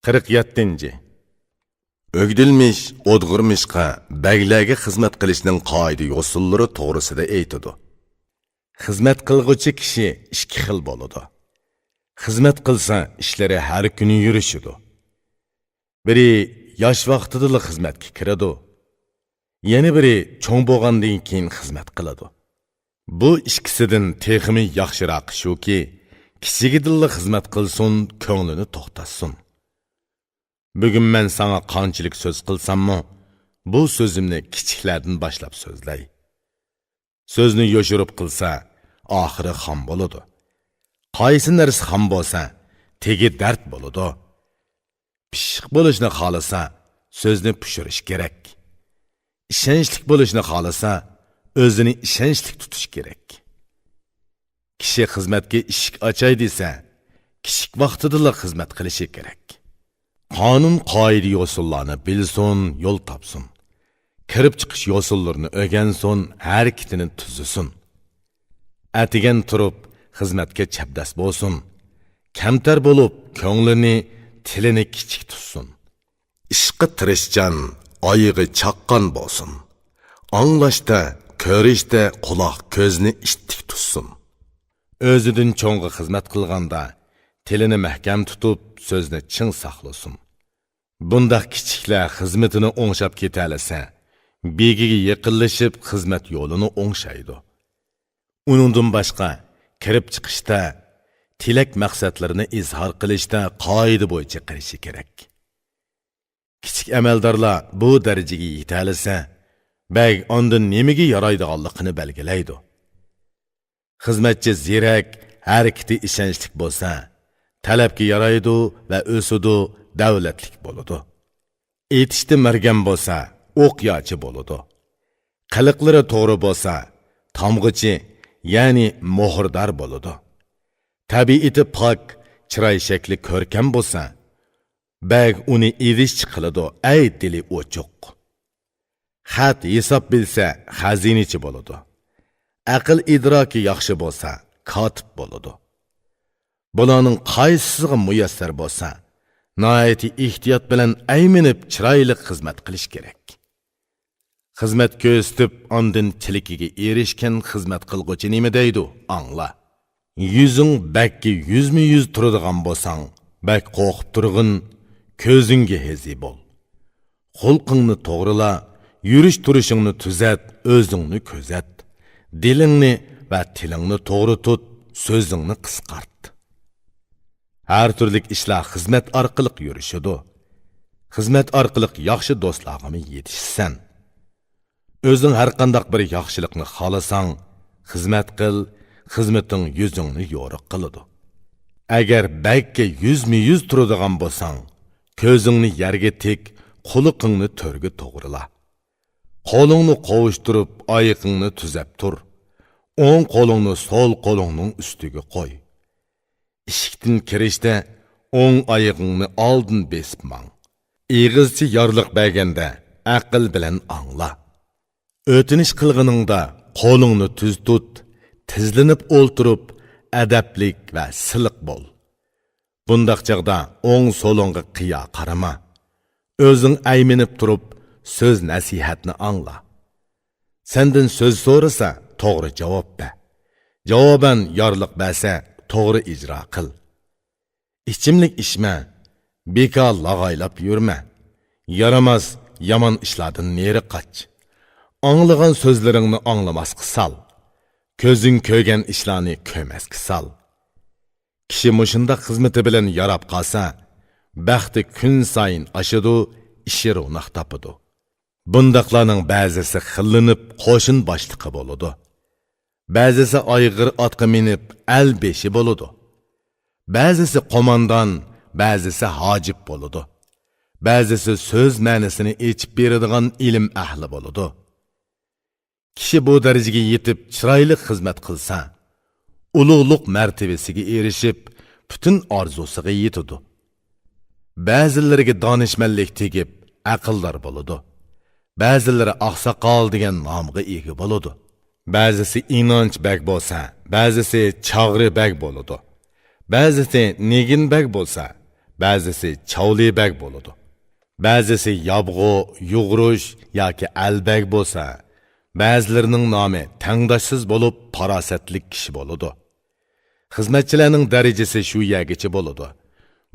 47. Ögdilmiş, odg'irmishqa, baglarga xizmat qilishning qoida yo'sullari to'g'risida aytadi. Xizmat qilg'uchi kishi ikki xil bo'ladi. Xizmat qilsa, ishlari har kuni yurishidi. Biri yosh vaqtida xizmatga kiradi. Yana biri cho'ng bo'lgandan keyin xizmat qiladi. Bu ikkisidan texmi yaxshiroq shuki, kishiga dilla xizmat qilsin, ko'nglini to'xtatsin. Bugun men sana qanchalik so'z qilsammi, bu so'zimni kichiklardan boshlab so'zlay. So'zni yoshirib qilsa, oxiri xam bo'ladi. Qaysi narsa xam bo'lsa, tegi dard bo'ladi. Pishiq bo'lishni xolasa, so'zni pishirish kerak. Ishonchli bo'lishni xolasa, o'zini ishonchli tutish kerak. Kishi xizmatga eshik ochay desa, kichik vaqtida xizmat qilishi kerak. Qonun qoida yo'sullarni bilsin, yo'l topsin. Kirib chiqish yo'sullarini o'rgansin, harakatini tuzisin. Atigan turib xizmatga chapdas bo'lsin. Kamtar bo'lib, ko'nglini, tilini kichik tutsin. Ishqi tirishchan, oyig'i chaqqan bo'lsin. Anglashda, ko'rishda quloq ko'zni ishtik tutsin. O'zidan cho'ng'i xizmat qilganda tilini mahkam tutib, so'zni ching saqlasin. Bundaq kichiklar xizmatini o'ngshab ketalasa, begiga yaqinlashib xizmat yo'lini o'ngshaydi. Uningdan boshqa kirib chiqishda, tilak maqsadlarini izhor qilishda qoida bo'yicha qilishi kerak. Kichik amaldorlar bu darajaga yetalasa, bag ondan nimaga yaraydiganligini belgilaydi. Xizmatchi zirak, harakati ishonchli bo'lsa, talabga yaraydi va o'sidi, davlatlik bo'ladi. Etishda margan bo'lsa, o'qyochi bo'ladi. Qiliqlari to'g'ri bo'lsa, tomg'ichi, ya'ni muhrdor bo'ladi. Tabiati pok, chiroy shakli ko'rkam bo'lsa, bag uni idish qiladi, ay dili ochiq. Xat hisob bilsa, xazinachi bo'ladi. Aql idroki yaxshi bo'lsa, kotib bo'ladi. Bularning qaysisiga muyassar bo'lsa, noyati ehtiyot bilan ayminib chiroyli xizmat qilish kerak. Xizmat ko'rsatib, ondan tilikiga erishgan xizmat qilg'uchi nima deydi? Angla. Yuzing bakki yuzma-yuz turadigan bo'lsang, bak qo'rqib turg'in, ko'zingga hezi bo'l. Xulqingni to'g'rila, yurish turishingni tuzat, o'zingni ko'zat. Dilingni va tilingni to'g'ri tut, so'zingni qisqart. Har turlik ishlar xizmat orqali yurishidi. Xizmat orqali yaxshi do'stlarga yetishsan. O'zing har qanday bir yaxshilikni xohlasang, xizmat qil, xizmating yuzingni yo'riq qiladi. Agar bakka yuzma-yuz turadigan bo'lsang, ko'zingni yerga tik, quliqingni to'rga to'g'rila. Qo'lingni qovushtirib, oyoqingni tuzab tur. O'ng qo'lingni so'l qo'lingning ustiga qo'y. Eshikdan kirishda o'ng oyog'ingni oldin besib mang. Egizchi yorliq berganda aql bilan angla. O'tinish qilganingda qo'lingni tuz tut, tizlinib o'ltirib, adablik va siliq bo'l. Bundaq chaqda o'ng so'lingga qiya qarama. O'zing ayminib turib, söz nasihatni angla. Senden söz so'rasa, to'g'ri javob ber. Javoban yorliq bersa, to'g'ri ijro qil. Ichimlik ichma, bekor lag'aylab yurma. Yaramaz, yomon ishlardan neri qoch. Anglagan so'zlaringni anglamasqa sal. Ko'zing ko'rgan ishlarni ko'masqa sal. Kishi mushundaq xizmati bilan yarab qolsa, baxti kun sayin oshadi, ishi ro'naq topadi. Bundaqlarning ba'zisi xillinib qo'shin boshliqi bo'ladi. Ba'zisi ayg'ir otga minib al beshi bo'ladi. Ba'zisi qo'mondan, ba'zisi hojib bo'ladi. Ba'zisi so'z ma'nosini yechib beradigan ilm ahli bo'ladi. Kishi bu darajaga yetib chiroyli xizmat qilsa, ulug'liq martabasiga erishib, butun orzusiga yetadi. Ba'zilariga donishmandlik tegib, aqldor bo'ladi. Ba'zilari oqsoqol degan nomga ega bo'ladi. Ba'zisi inonch bag bo'lsa, ba'zisi chog'ri bag bo'ladi. Ba'zisi negin bag bo'lsa, ba'zisi chavli bag bo'ladi. Ba'zisi yabg'u, yug'rush yoki albag bo'lsa, ba'zilarining nomi tangdoshsiz bo'lib, farosatli kishi bo'ladi. Xizmatchilarning darajasi shu yergacha bo'ladi.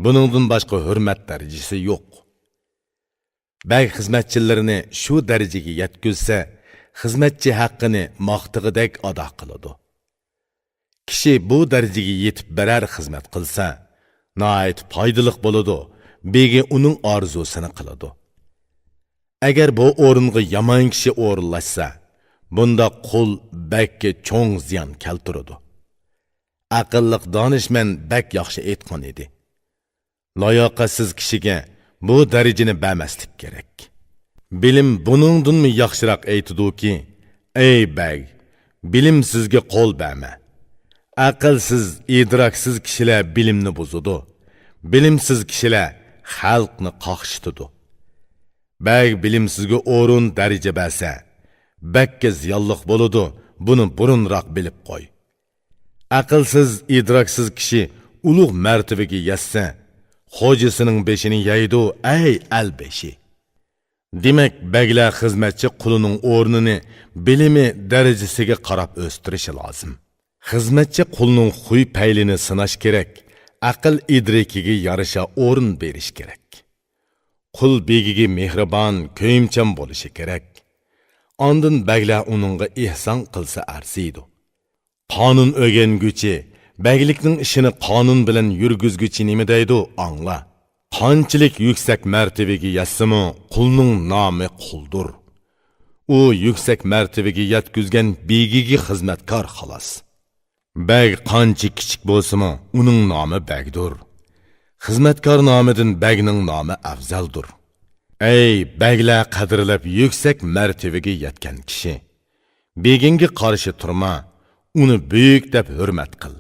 Buningdan boshqa hurmat darajasi yo'q. Bag xizmatchilarini shu darajaga yetkazsa, xizmatchi haqqini maqtig'idek ado qiladi. Kishi bu darajaga yetib barar xizmat qilsa, nihoyat foydali bo'ladi, begi uning orzusini qiladi. Agar bu o'ringa yomon kishi o'rinlashsa, bunda qul bakka cho'ng ziyon keltiradi. Aqlliq donishmand bak yaxshi aytgan edi. Layoqatsiz kishiga bu darajani bermaslik kerak. Bilim buningdanmi yaxshiroq aytidiki, ey bag, bilim sizga qo'l berma. Aqlsiz, idroksiz kishilar bilimni buzadi. Bilimsiz kishilar xalqni qaqshitadi. Bag bilimsizga o'rin daraja bersa, bakka ziyonliq bo'ladi, buni burunroq bilib qo'y. Aqlsiz, idroksiz kishi ulug' martabaga yetsa, xo'jasining beshini yeydi, ey albeshi. Demak, baglar xizmatchi qulining o'rnini bilimi darajasiga qarab o'stirishi lozim. Xizmatchi qulining xuy paylini sinash kerak, aql idrokiga yarasha o'rin berish kerak. Qul begiga mehribon, ko'yimchan bo'lishi kerak. Ondan baglar uningga ihson qilsa arziydi. Qonun o'rganguchi, baglikning ishini qonun bilan yurgizguchi nima deydi, angla. Qanchalik yuksak martabaga yetsimi, qulning nomi quldur. U yuksak martabaga yetkazgan begiga xizmatkor xolos. Bag qancha kichik bo'lsa-mu, uning nomi bagdur. Xizmatkor nomidan bagning nomi afzaldur. Ey baglar qadrlab yuksak martabaga yetgan kishi, beginga qarshi turma, uni buyuk deb hurmat qil.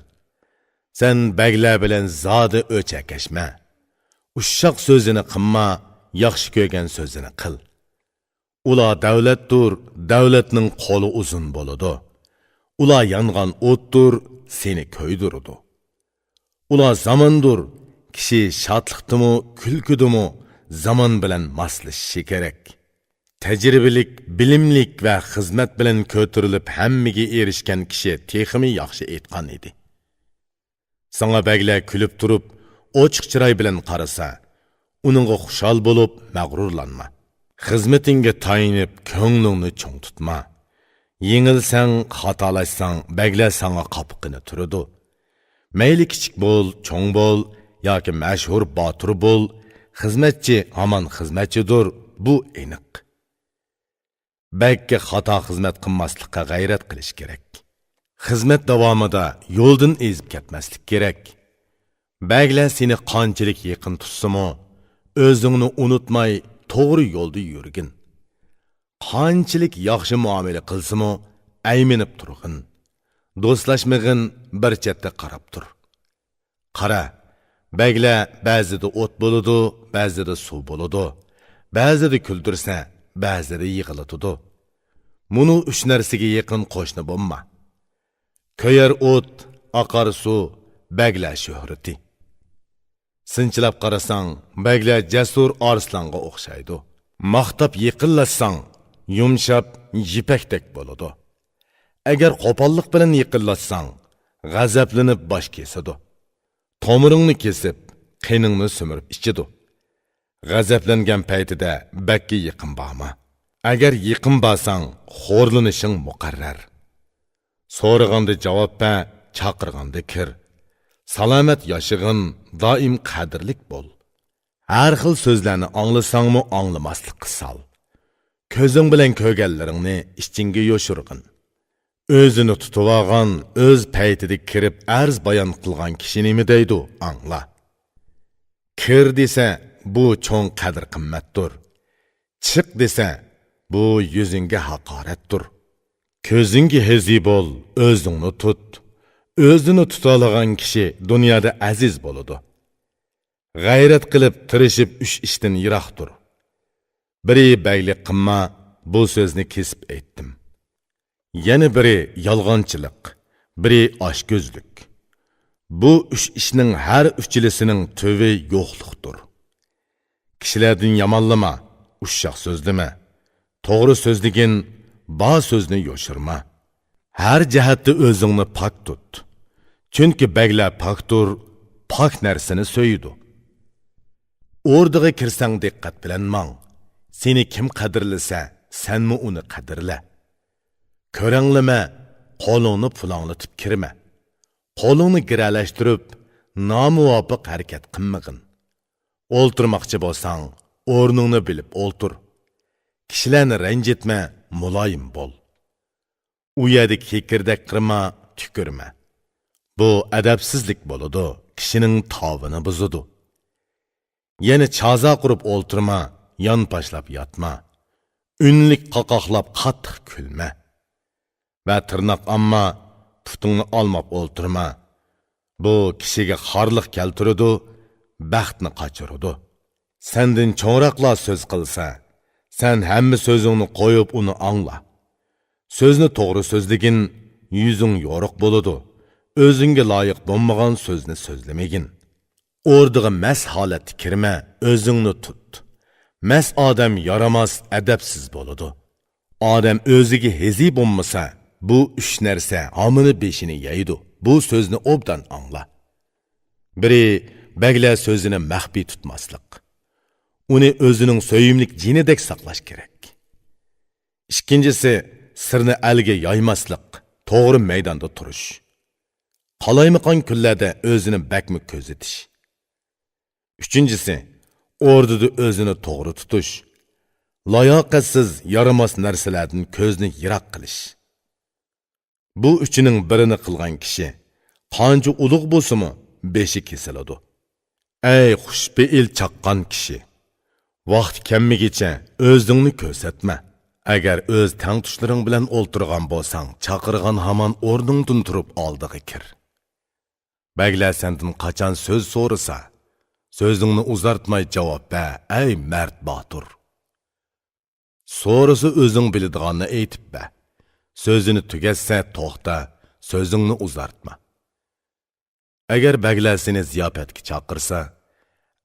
Sen baglar bilan zodi o'chakashma. Uşşaq sözünü qilma, yaxshi ko'rgan sözünü qil. Ular davlatdur, davlatning qo'li uzun bo'ladi. Ular yangan o'tdur, seni ko'ydiradi. Ular zamondur, kishi shodliqdimi, kulkudimi, zaman bilan moslashishi kerak. Tajribalik, bilimlik va xizmat bilan ko'tarilib hammaga erishgan kishi texmi yaxshi aytgan edi. Sana baglar kulib turib, ochiq chiroy bilan qarasa, uningga xushal bo'lib, mag'rurlanma. Xizmatingga tayinib, ko'nglingni cho'ng tutma. Yengilsang, xatolashsang, baglar sana qopqini turadi. Mayli kichik bo'l, cho'ng bo'l yoki mashhur botir bo'l, xizmatchi hamon xizmatchidir, bu aniq. Bagga xato xizmat qilmaslikka g'ayrat qilish kerak. Xizmat davomida yo'ldan ezib ketmaslik kerak. Baglar seni qanchalik yaqin tutsimi, o'zingni unutmay to'g'ri yo'lda yurgin. Qanchalik yaxshi muomala qilsimi, ayminib turg'in. Do'stlashmag'in, bir chetda qarab tur. Qara, baglar ba'zida o't bo'ladi, ba'zida suv bo'ladi. Ba'zida kuldirsa, ba'zida yig'iladi. Muni uch narsaga yaqin qo'shni bo'lma. Ko'yar o't, oqar suv, baglar shuhrati. Sinchilab qarasang, baglar jasur arslonga o'xshaydi. Maqtab yiqillasang, yumshab yipakdek bo'ladi. Agar qo'pollik bilan yiqillatsang, g'azablanib bosh kesadi. Tomiringni kesib, qiningni sumirib ichidi. G'azablangan paytida bakka yiqin borma. Agar yiqin bo'lsang, xo'rlanishing muqarrar. So'raganda javob ber, chaqirganda kir. Salomat yashig'in, doim qadrlik bo'l. Har xil so'zlarni anglasangmi, anglamaslikka sal. Ko'zing bilan ko'rganlaringni ichingga yo'shirg'in. O'zini tutib olgan, o'z paytida kirib arz bayon qilgan kishi nima deydi, angla. Kir desa, bu cho'ng qadr qimmatdir. Chiq desa, bu yuzingga haqoratdir. Ko'zingga hezi bo'l, o'zingni tut. O'zini tutalagan kishi dunyoda aziz bo'ladi. G'ayrat qilib, tirishib uch ishdan yiroqdir. Biri baglik qilma, bu so'zni kesib aytdim. Yana biri yolg'onchilik, biri oshko'zlik. Bu uch ishning har uchilisining tuvi yo'qlikdir. kishilardan yomonlama, ushshoq so'zlama. To'g'ri so'zligin, ba so'zni yo'shirma. Har jihatda o'zingni pok tut. Chunki baglar poktur, pok narsani so'yidi. O'rdiga kirsang diqqat bilan mang. Seni kim qadrlasa, senmi uni qadrla. Ko'ranglama, qo'lingni pulanglatib kirma. Qo'lingni giralashtirib, nomuvofiq harakat qilmag'in. O'ltirmoqchi bo'lsang, o'rningni bilib o'ltir. Kishilarni ranjitma, muloyim bo'l. U yerda kekirdak qirma, tükürma. Bu adabsizlik bo'ladi, kishining tovini buzadi. Yana chaza qurib o'ltirma, yonpashlab yotma. Unlik qaqoqlab qattiq kulma. Va tirnoq amma putingni olmab o'ltirma. Bu kishiga xorliq keltiradi, baxtni qochiradi. Sendin cho'roqlar so'z qilsa, sen hamma so'zingni qo'yib uni angla. So'zni to'g'ri so'zligin, yuzing yo'riq bo'ladi. O'zingga loyiq bo'lmagan so'zni so'zlamagin. O'rdiga mas holatga kirma, o'zingni tut. Mas odam yaramas, adabsiz bo'ladi. Odam o'ziga hezi bo'lmasa, bu üç narsa hamını beshini yeydi. Bu so'zni obdan angla. Biri, baglar so'zini maxfiy tutmaslik. Uni o'zining so'yimlik jinidek saqlash kerak. Ikkinchisi, sirni alga yoymaslik, to'g'ri maydonda turish. Qalaymaqon kunlarda o'zini bakmi ko'zitish. Uchinchisi, o'rdida o'zini to'g'ri tutish. Layoqatsiz, yaramas narsalardan ko'zni yiroq qilish. Bu uchining birini qilgan kishi qancha ulug' bo'lsa-mu, beshi kesiladi. Ey xushbeil chaqqan kishi, vaqt kammigicha o'zingni ko'rsatma. Agar o'z tangtushlaring bilan o'ltirgan bo'lsang, chaqirgan hamon o'rningdan turib oldiga kir. Baglar sendan qachon so'z so'rasa, so'zingni uzartmay javob ber, ey mard botur. So'rasa o'zing biladiganni aytib ber. Sözünü tügetsə toxta, sözünü uzartma. Agar baglar seni ziyafətga chaqirsa,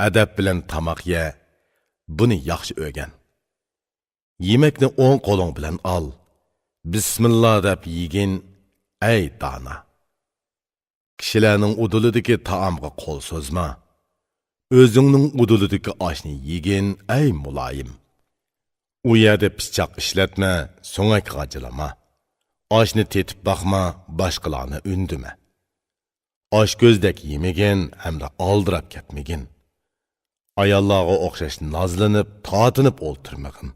adab bilan tamoq ye, buni yaxshi o'rgan. Yemekni o'ng qo'ling bilan ol. Bismillah deb yegin, ey dana. Kishilarning udulidagi taomga qo'l so'zma. O'zingning udulidagi oshni yegin, ey muloyim. U yerda pichoq ishlatma, so'ngak g'ajilama. Oshni tetib baxma, boshqalarni undima. Osh ko'zdek yemagin, hamda oldirab ketmagin. Ayollarga o'xshash nozlanib, tortinib o'ltirmagin.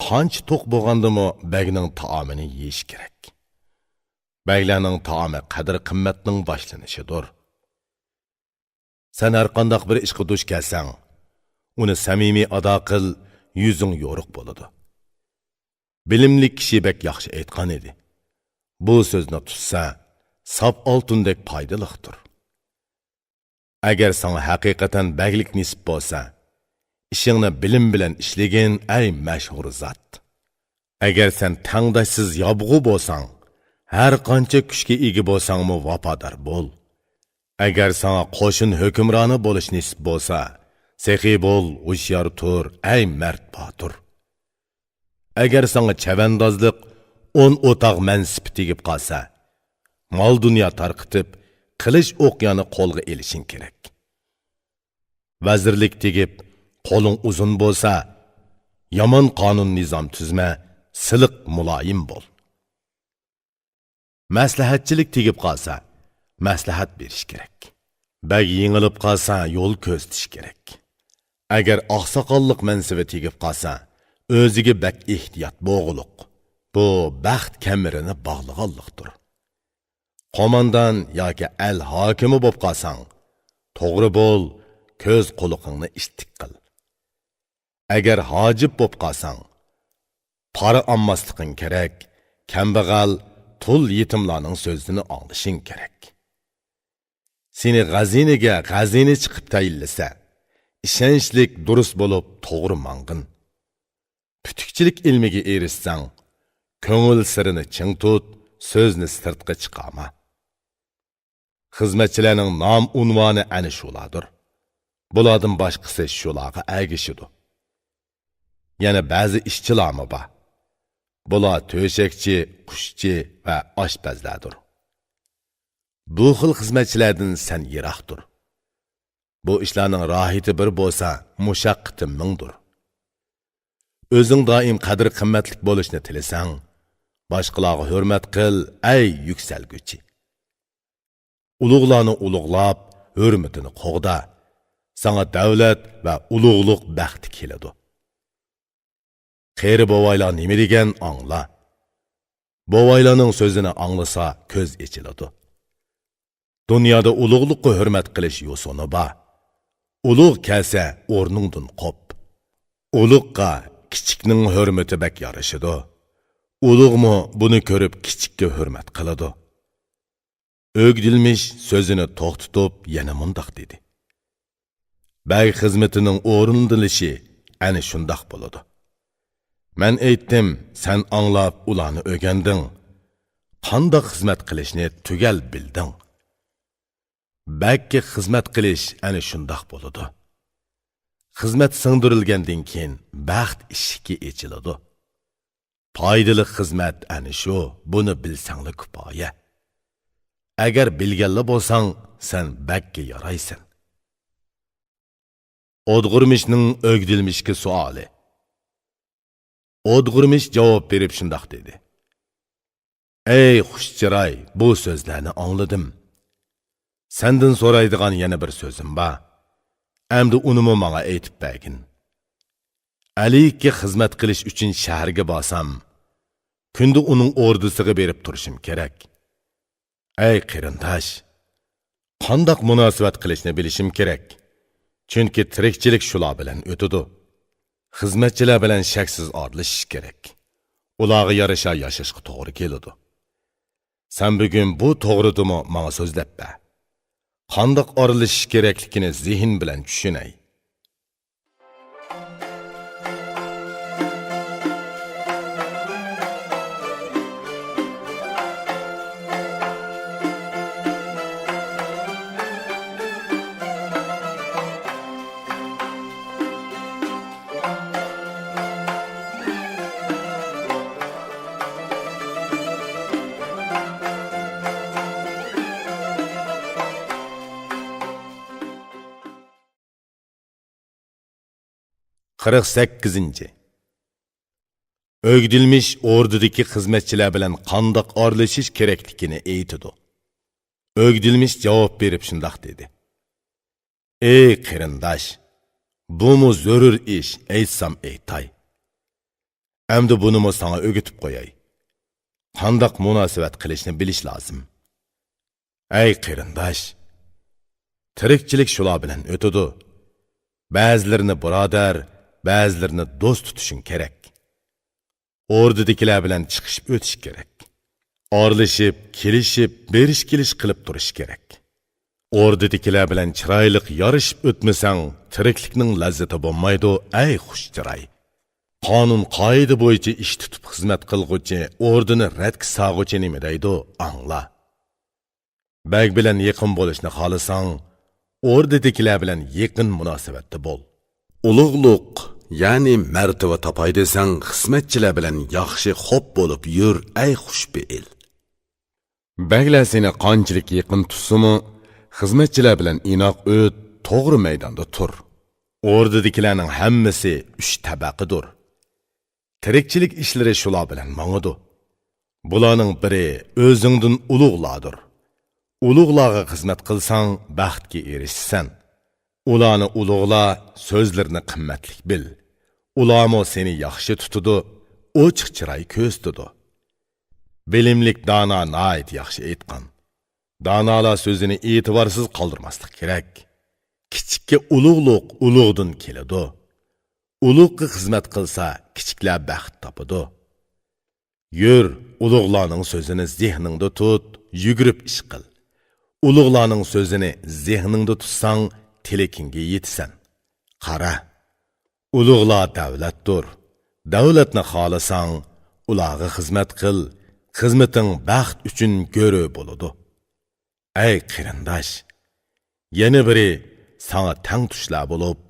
Qancha to'q bo'lgandimi, bagning taomini yeyish kerak. Baglarning taomi qadr-qimmatning boshlanishidir. Sen har qanday bir ishga duch kelsang, uni samimiy ado qil, yuzing yo'riq bo'ladi. Bilimli kishi bek yaxshi aytgan edi. Bu so'zni tutsa, sap oltundek foydaliqdir. Agar sana haqiqatan baglik nisb bo'lsa, ishingni bilim bilan ishlagin, ey mashhur zot. Agar sen tangdashsiz yobg'u bo'lsang, har qancha kuchga ega bo'lsangmi vafodor bo'l. Agar sana qo'shin hukmroni bo'lish nisb bo'lsa, sehiy bo'l, hushyor tur, ey mard botur. Agar sana chavandozlik 10 o'taq mansib tegib qolsa, mol dunyo tarqitib, qilish o'qyani qo'lga elishing kerak. Vazirlik tegib, qo'ling uzun bo'lsa, yomon qonun nizom tuzma, siliq muloyim bo'l. Maslahatchilik tegib qolsa, maslahat berish kerak. Bag yengilib qolsa, yo'l ko'rsatish kerak. Agar oqsoqollik mansibi tegib qolsa, o'ziga bak ehtiyot bo'g'uluq. Bu baxt kamirini bog'lig'anlikdir. Qo'mondan yoki al hokimi bo'lib qolsang, to'g'ri bo'l, ko'z quloqingni ishtik qil. Agar hojib bo'lib qolsang, para olmasliging kerak, kambag'al, tul yetimlarning so'zini anglashing kerak. Seni g'aziniga g'azini chiqib tayinlasa, ishonchlik durust bo'lib to'g'ri mang'in. Putukchilik ilmiga erishsang, ko'ngil sirini ching tut, so'zni sirtqa chiqarma. Xizmatchilarning nom unvoni ana shulardir. Bulardan başqası şularga əgişidu. Yana ba'zi ishchilarmi bor. Bular to'shakchi, qushchi va oshpazlardir. Bu xil xizmatchilardan sen yiroqdir. Bu ishlarning rohati bir bo'lsa, mushaqqati mingdir. O'zing doim qadr qimmatlik bo'lishni tilasang, boshqalarga hurmat qil, ey yuksalguchi. Ulug'larni ulug'lab, hurmatini qo'g'da. Sana davlat va ulug'luq baxti keladi. Qeri bovaylar nima degan angla. Bovaylarning so'zini anglasa ko'z ochiladi. Dunyoda ulug'luqqa hurmat qilish yo'sini bor. Ulug' kelsa o'rningdan qop. Ulug'qa kichikning hurmati bak yarashidi. Ulug'mi buni ko'rib kichikka hurmat qiladi. O'gdilmish so'zini to'xtatib yana mundoq dedi. Bey xizmetining o'rindilishi ana shundoq bo'ladi. Men aytdim, sen anglab ularni o'rganding. Qanday xizmat qilishni tugal bilding. Balki xizmat qilish ana shundoq bo'ladi. Xizmat singdirilgandan keyin baxt eshigi ochiladi. Foydali xizmat ana shu, buni bilsangli kifoya. Agar bilganli bo'lsang, sen bakka yaraysan. O'dg'urmishning o'gdilmishki savoli. O'dg'urmish javob berib shundoq dedi. Ey xushchiroy, bu so'zlarni angladim. Sendan so'raydigan yana bir so'zim bor. Endi unimi menga aytib bergin. Alikka xizmat qilish uchun shaharga borsam, kunda uning ordisiga berib turishim kerak. Ey qarindosh, qanday munosabat qilishni bilishim kerak. Chunki tirikchilik shular bilan o'tadi. Xizmatchilar bilan shaksiz odlishish kerak. Ularga yarasha yashashga to'g'ri keladi. Sen bugun bu to'g'ridimi menga so'zlab ber. Qanday oralishish kerakligini zihn bilan tushunay. Qirq sakkizinchi. O'gdilmish ordidagi xizmatchilar bilan qandoq orlashish kerakligini aytdi. O'gdilmish javob berib shundoq dedi. Ey qarindosh, bu mu zarur ish, aytsam aytay. Endi buni mo sana o'gitib qo'yay. Qandoq munosabat qilishni bilish lozim. Ey qarindosh, tirikchilik shular bilan o'tadi. Ba'zilarini birodar, ba'zilarini do'st tutishing kerak. Ordidagilar bilan chiqishib o'tish kerak. Orlashib, kelishib, berish kelish qilib turish kerak. Ordidagilar bilan chiroyli yorishib o'tmasang, tiriklikning lazzati bo'lmaydi, ey xushchiroy. Qonun qoida bo'yicha ish tutib xizmat qilguvchi ordini radga sog'uvchi nima deydi, angla. Bag bilan yaqin bo'lishni xohlasang, ordidagilar bilan yaqin munosabatda bo'l. Ulug'luq, ya'ni martaba topay desang, xizmatchilar bilan yaxshi xo'p bo'lib yur, ey xushbe'il. Baglar seni qanchalik yaqin tutsimi, xizmatchilar bilan inoq o't, to'g'ri maydonda tur. Ordidagilarning hammasi 3 tabaqidir. Tirikchilik ishlari shular bilan mangidi. Bularning biri o'zingdan ulug'lardir. Ulug'larga xizmat qilsang, baxtga erishsan. Ularni ulug'la, so'zlarini qimmatlik bil. Ularmo seni yaxshi tutadi, ochiq chiroy ko'z tutadi. Bilimlik dono nayt yaxshi aytgan. Donolar so'zini e'tiborsiz qoldirmaslik kerak. Kichikka ulug'luq ulug'dan keladi. Ulug'ga xizmat qilsa, kichiklar baxt topadi. Yur, ulug'larning so'zini zehningda tut, yugurib ish qil. Ulug'larning so'zini zehningda tutsang, tilakingga yetsan. Qara, ulug'lar davlatdir. Davlatni xohlasang, ularga xizmat qil. Xizmating baxt uchun go'ri bo'ladi. Ey qarindosh, yana biri sana tang tushlar bo'lib,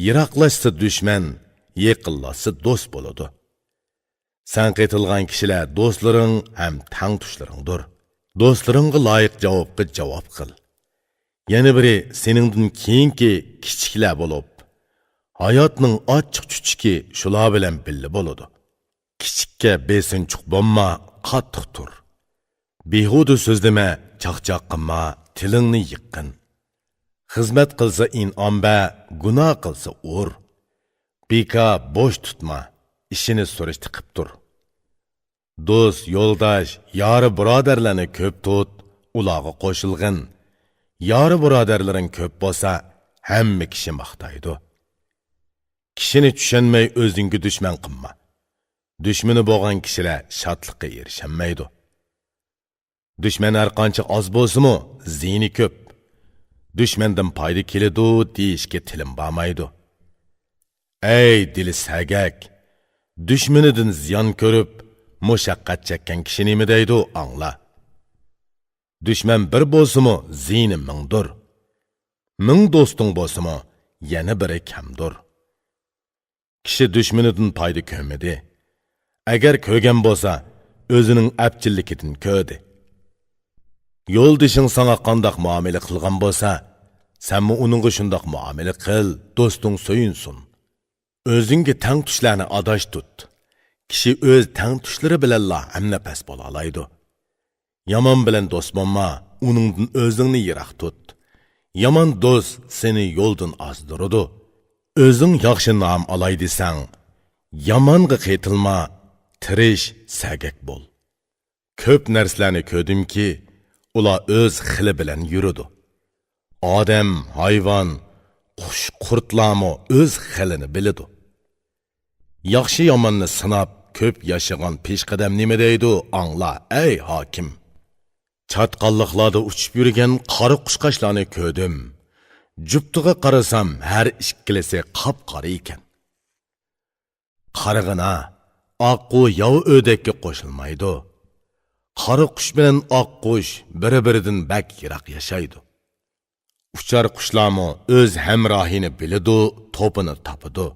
yiroqlashsa dushman, yaqinlashsa do'st bo'ladi. Sen qetilgan kishilar do'stlaring ham tang tushlaringdir. Do'stlaringga loyiq javobga javob qil. Yana biri seningdan keyingi kichiklar bo'lib, hayotning ochiq-chuchuki shular bilan birga bo'ladi. Kichikka besinchiq bo'lma, qattiq tur. Behuda so'zlama, chaqchaq qilma, tilingni yiqqin. Xizmat qilsa in'omba, gunoh qilsa ur. Beka bo'sh tutma, ishini so'rashti qilib tur. Do'st, yo'ldosh, yori birodarlarni ko'p tut, ularga qo'shilg'in. Yori birodarlaring ko'p bo'lsa, hamma kishi maqtaydi. Kishini tushunmay o'zingga dushman qilma. Dushmani bo'lgan kishilar shodlikqa erishamaydi. Dushman har qancha oz bo'lsa-mu, ziyni ko'p. Dushmandan foyda keladi deyishga tilim bormaydi. Ey dili sagak, dushmanidan ziyon ko'rib, mushaqqat chekkan kishi nima deydi, angla. Dushman bir bo'lsa-mu, ziyni mingdir. Ming do'sting bo'lsa-mu, yana biri kamdir. Kishi dushmanidan foyda ko'rmadi. Agar ko'rgan bo'lsa, o'zining apchilligidan ko'rdi. Yo'ldishing sana qandoq muomala qilgan bo'lsa, senmi uningga shundoq muomala qil, do'sting so'yinsin. O'zingga tang tushlarni adash tut. Kishi o'z tang tushlari bilanla hamnafas bo'la oladi. Yomon bilan do'st bo'lma, uningdan o'zingni yiroq tut. Yomon do'st seni yo'ldan ozdiradi. O'zing yaxshi nom olay desang, yomonga qaytilma, tirish, sagak bo'l. Ko'p narsalarni ko'rdimki, ular o'z xili bilan yuradi. Odam, hayvon, qush, qurtlarmi o'z xilini biladi. Yaxshi yomonni sinab, ko'p yashagan peshqadam nima deydi, angla, ey hokim. Chatqalliqlarda uchib yurgan qora qushqashlarni ko'rdim. Juptiga qarasam, har ikkilisi qop-qora ekan. Qarag'ina, oqqu yov o'dakka qo'shilmaydi. Qora qush bilan oq qush bir-biridan bak yiroq yashaydi. Uchar qushlarmi o'z hamrohini biladi, to'pini topadi.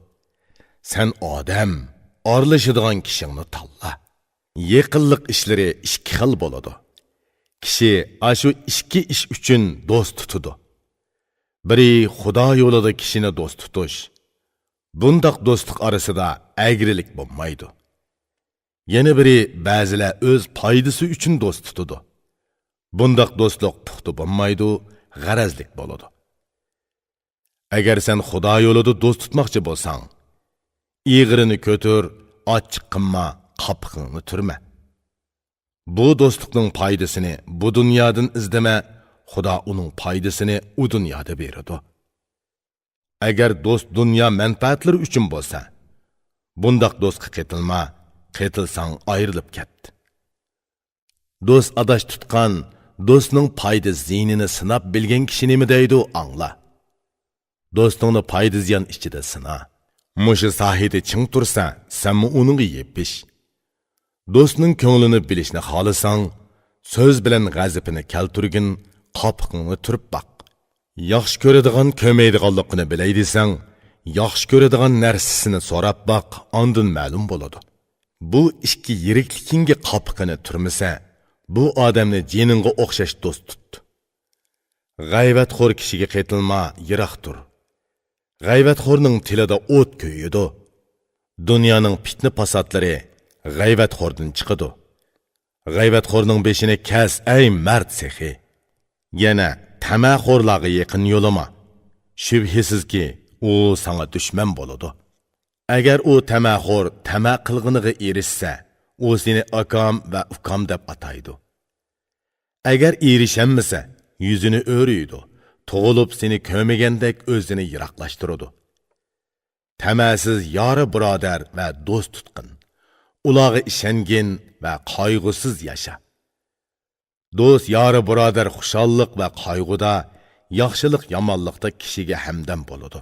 Sen odam, orlashadigan kishingni tanla. Yaqinlik ishlari ikki xil bo'ladi. Kishi ashu ikki ish uchun do'st tutadi. Biri Xudo yo'lida kishini do'st tutish. Bundaq do'stlik orasida agrilik bo'lmaydi. Yana biri ba'zilar o'z foydasi uchun do'st tutadi. Bundaq do'stlik puxta bo'lmaydi, g'arazlik bo'ladi. Agar sen Xudo yo'lida do'st tutmoqchi bo'lsang, ig'irini ko'tir, ochiq qilma, qopqingni turma. Bu do'stlikning foydasini bu dunyodan izlama, Xudo uning foydasini u dunyoda beradi. Agar do'st dunyo manfaatlari uchun bo'lsa, bundaq do'stga qaytilma, qaytilsang ayrilib ket. Do'st adash tutgan, do'stning foyda ziynini sinab bilgan kishi nima deydi, angla. Do'stingni foyda ziyon ichida sina. Mushu sahida ching tursa, senmi uningga yepish. Do'stning ko'nglini bilishni xohlasang, so'z bilan g'azabini kelturgin, qopqingni turib baq. Yaxshi ko'radigan ko'maydiganligini bilay desang, yaxshi ko'radigan narsasini so'rab baq, ondan ma'lum bo'ladi. Bu ikki yirikliginga qopqini turmasa, bu odamni jiningga o'xshash do'st tut. G'ayvatxo'r kishiga qaytilma, yiroq tur. G'ayvatxo'rning tilida o't ko'yidi. Dunyoning fitna fasadlari g'ayvatxo'rdan chiqadi. G'ayvatxo'rning beshini kas, ey mard sehi. Yana tamaxo'rlarga yaqin yo'lama. Shubhisizki, u sana dushman bo'ladi. Agar u tamaxo'r tama qilg'iniga erishsa, u seni akam va ukam deb ataydi. Agar erishanmasa, yuzini o'riydi. Tug'ilib seni ko'magandek o'zini yiroqlashtiradi. Tamasiz yori birodar va do'st tutqin. Ularga ishongin va qayg'usiz yasha. Do'st yori birodar xushallik va qayg'uda, yaxshilik yomonlikda kishiga hamdam bo'ladi.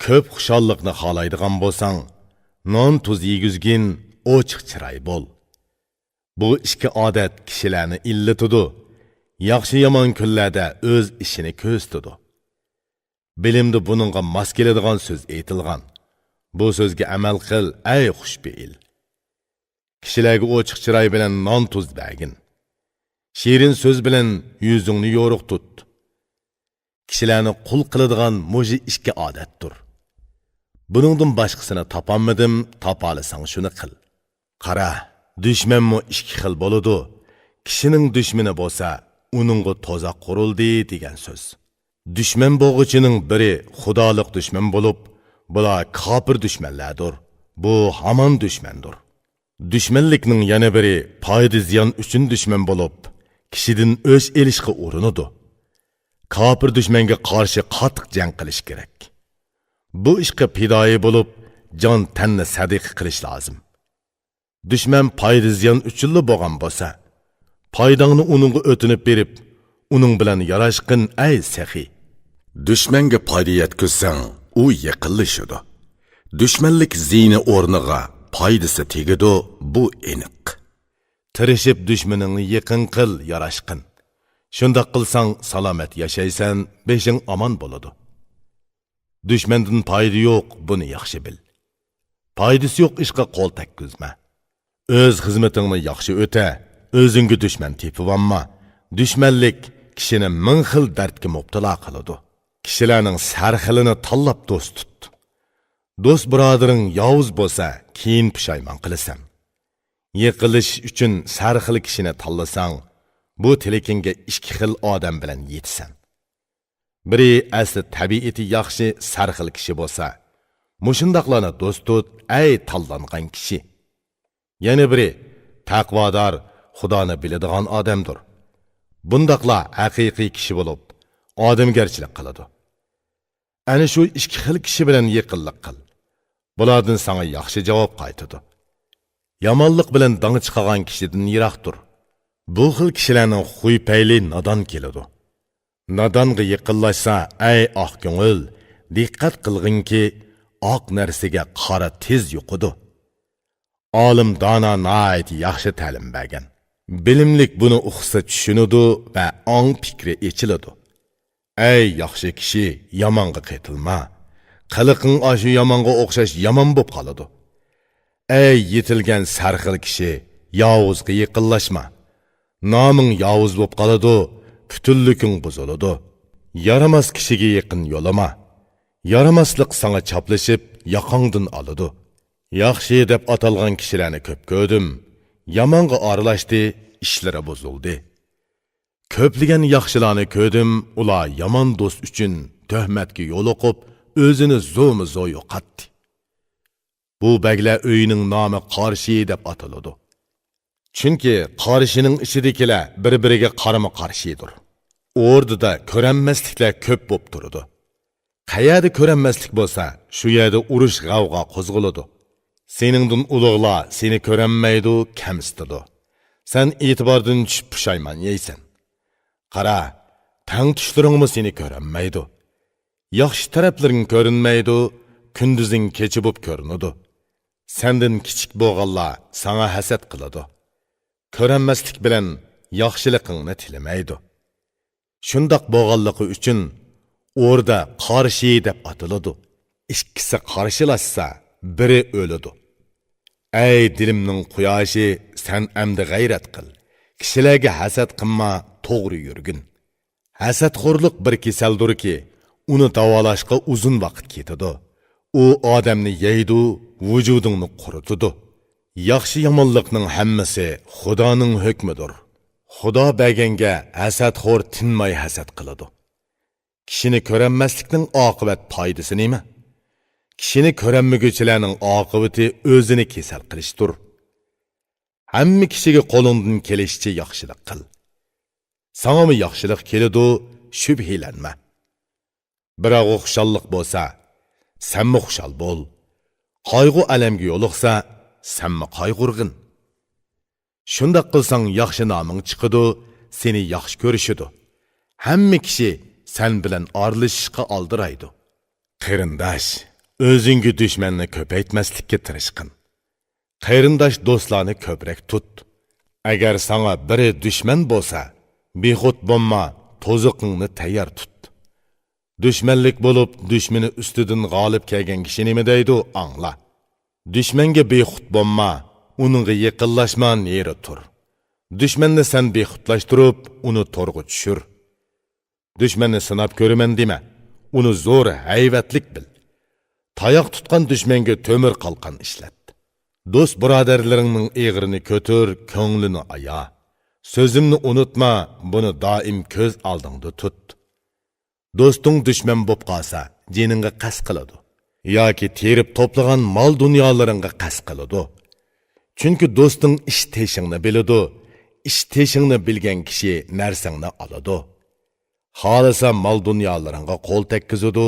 Ko'p xushallikni xohlaydigan bo'lsang, non tuz yegizgin, ochiq chiroy bo'l. Bu ikki odat kishilarni illatadi. Yaxshi yomon kunlarda o'z ishini ko'rsatadi. Bilimde bununla mas keladigan söz aytilgan. Bu sözge amal qil, ay xushbeil. Kishilarga ochiq chiroy bilan non tuz bergin. Shirin söz bilan yuzingni yo'riq tut. Kishilarni qul qiladigan muji ishga odatdir. Buningdan boshqasini topolmadim, topalasang shuni qil. Qara, dushmanmi ikki xil bo'ladi. Kishining dushmani bo'lsa, uningga to'zoq qurildi degan so'z. Dushman bo'g'ichining biri xudolik dushman bo'lib, bular kofir dushmanlardir. Bu hamon dushmandir. Dushmanlikning yana biri foyda ziyon uchun dushman bo'lib, kishidan o'ch elishga urinadi. Kofir dushmanga qarshi qattiq jang qilish kerak. Bu ishga fidoyi bo'lib, jon tanni sadiq qilish lozim. Dushman foyda ziyon uchun bo'lgan bo'lsa, foydangni uningga o'tinib berib, uning bilan yarashqin ay saxiy. Dushmanga foyda yetkazsang, u yiqilishadi. Dushmanlik ziyni o'rniga foydasi tegadi, bu aniq. Tirishib dushmaningni yaqin qil, yarashqin. Shunda qilsang salomat yashaysan, beshing omon bo'ladi. Dushmandan foyda yo'q, buni yaxshi bil. Foydasi yo'q ishga qo'l tekkizma. O'z xizmatingni yaxshi o'ta, o'zingga dushman tepib olma. Dushmanlik kishini ming xil dardga mubtalo qiladi. Kishilarning sarxilini tanlab do'st tut. Do'st birodaring yovuz bo'lsa, keyin pushaymon qilasan. Yiqilish uchun sarxil kishini tanlasang, bu telekinga ikki xil odam bilan yetsan. Biri asli tabiati yaxshi sarxil kishi bo'lsa, mushundaqlarni do'st tut, ay tanlangan kishi. Yana biri taqvodor, Xudoni biladigan odamdir. Bundaqlar haqiqiy kishi bo'lib, odamgarchilik qiladi. Ana shu ikki xil kishi bilan yaqinlik qil. Bulardan sana yaxshi javob qaytadi. Yomonlik bilan dang chiqagan kishidan yiroqdir. Bu xil kishilarning xuy-payli nodon keladi. Nodonga yaqinlashsa, ay oq ko'ngil, diqqat qilginki, oq narsaga qora tez yo'qidi. Olim dona nayt yaxshi ta'lim bergan. Bilimlik buni uqsa tushunadi va ong fikri echiladi. Ey yaxshi kishi, yomonga qaytilma. Qiliqing ashu yomonga o'xshash yomon bo'lib qoladi. Ey yetilgan sarxil kishi, yovuzga yaqinlashma. Noming yovuz bo'lib qoladi, putunliking buziladi. Yaramas kishiga yaqin yo'lama. Yaramaslik sana chaplashib, yoqongdan oladi. Yaxshi deb atalgan kishilarni ko'p ko'rdim. Yomonga aralashdi, ishlari buzildi. Ko'pligan yaxshilarni ko'rdim, ular yomon do'st uchun tuhmatga yo'l o'qib, o'zini zo'mi-zo yo'qotdi. Bu baglar uyining nomi qarshi deb ataladi. Chunki qarshining ichidagilar bir-biriga qarama-qarshidir. O'rdida ko'ranmasliklar ko'p bo'lib turadi. Qayerda ko'ranmaslik bo'lsa, shu yerda urush g'avg'o qo'zg'aladi. Seningdan ulug'lar seni ko'ranmaydi, kamsitadi. Sen e'tibordan tushib pushaymon yeysan. Qara, tang tushlaringmi seni ko'ranmaydi. Yaxshi taraflaring ko'rinmaydi, kunduzing kechi bo'lib ko'rinadi. Sendan kichik bo'lganlar sana hasad qiladi. Ko'ranmaslik bilan yaxshiligingni tilamaydi. Shundoq bo'lganligi uchun o'rda qarshi deb atiladi. Ikkisi qarshilashsa, biri o'ladi. Ey dilimning quyoshi, sen amdi g'ayrat qil. Kishilarga hasad qilma, to'g'ri yurgin. Hasadxo'rlik bir kasaldirki, uni davolashga uzun vaqt ketadi. U odamni yeydi, vujudingni quritadi. Yaxshi yomonlikning hammasi Xudoning hukmidir. Xudo berganga hasadxo'r tinmay hasad qiladi. Kishini ko'ranmaslikning oqibat foydasi nima? Kishini ko'ranmaguchilarning oqibati o'zini kasal qilishdir. Hamma kishiga qo'lingdan kelishicha yaxshilik qil. Sanga yaxshilik keladi, shubhilanma. Biroq xushallik bo'lsa, senmi xushal bo'l. Qayg'u alamga yo'liqsa, senmi qayg'urg'in. Shundoq qilsang yaxshi noming chiqadi, seni yaxshi ko'rishidi. Hamma kishi sen bilan orlashishga oldiraydi. Qarindosh, o'zingga dushmanni ko'paytmaslikka tirishqin. Qarindosh do'stlarni ko'proq tut. Agar sana biri dushman bo'lsa, bexud bo'lma, to'ziqingni tayyor tut. Düşmanlik bolup düşmeni üstüdün galip kelgen kişi nima deydi angla. Düşmanga bexut bolma, uningga yaqinlashman neri tur. Düşmanni sen bexutlashtirib, uni to'rga tushir. Düşmanni sinab ko'raman dema, uni zo'r hayvatlik bil. Tayoq tutgan düşmanga to'mir qalqan ishlat. Do'st birodarlaringning eg'irini ko'tir, ko'nglini aya. Sözümni unutma, buni doim ko'z oldingda tut. Do'sting dushman bo'lib qolsa, jiningga qas qiladi. Yoki terib to'plagan mol dunyolaringga qas qiladi. Chunki do'sting ish teshingni biladi. Ish teshingni bilgan kishi narsangni oladi. Xolisa mol dunyolaringga qo'l tekkizadi,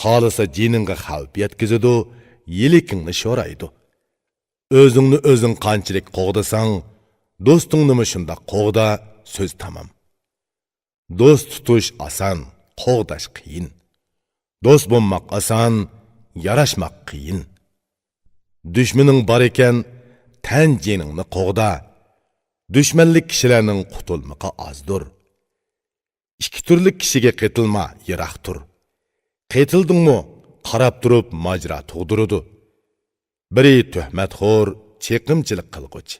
xolisa jiningga xavf yetkazadi, yilikingni sho'raydi. O'zingni o'zing qanchalik qo'g'dasang, do'stingni shunda qo'g'da, so'z tamom. Do'st tutish oson, qo'g'dash qiyin. Do'st bo'lmoq oson, yarashmoq qiyin. Dushmaning bor ekan, tan jiningni qo'g'da. Dushmanlik kishilarning qutulmoqi ozdir. Ikki turli kishiga qetilma, yiroq tur. Qetildingmi, qarab turib majra tug'diradi. Biri tuhmatxo'r, cheqimchilik qilg'uchi.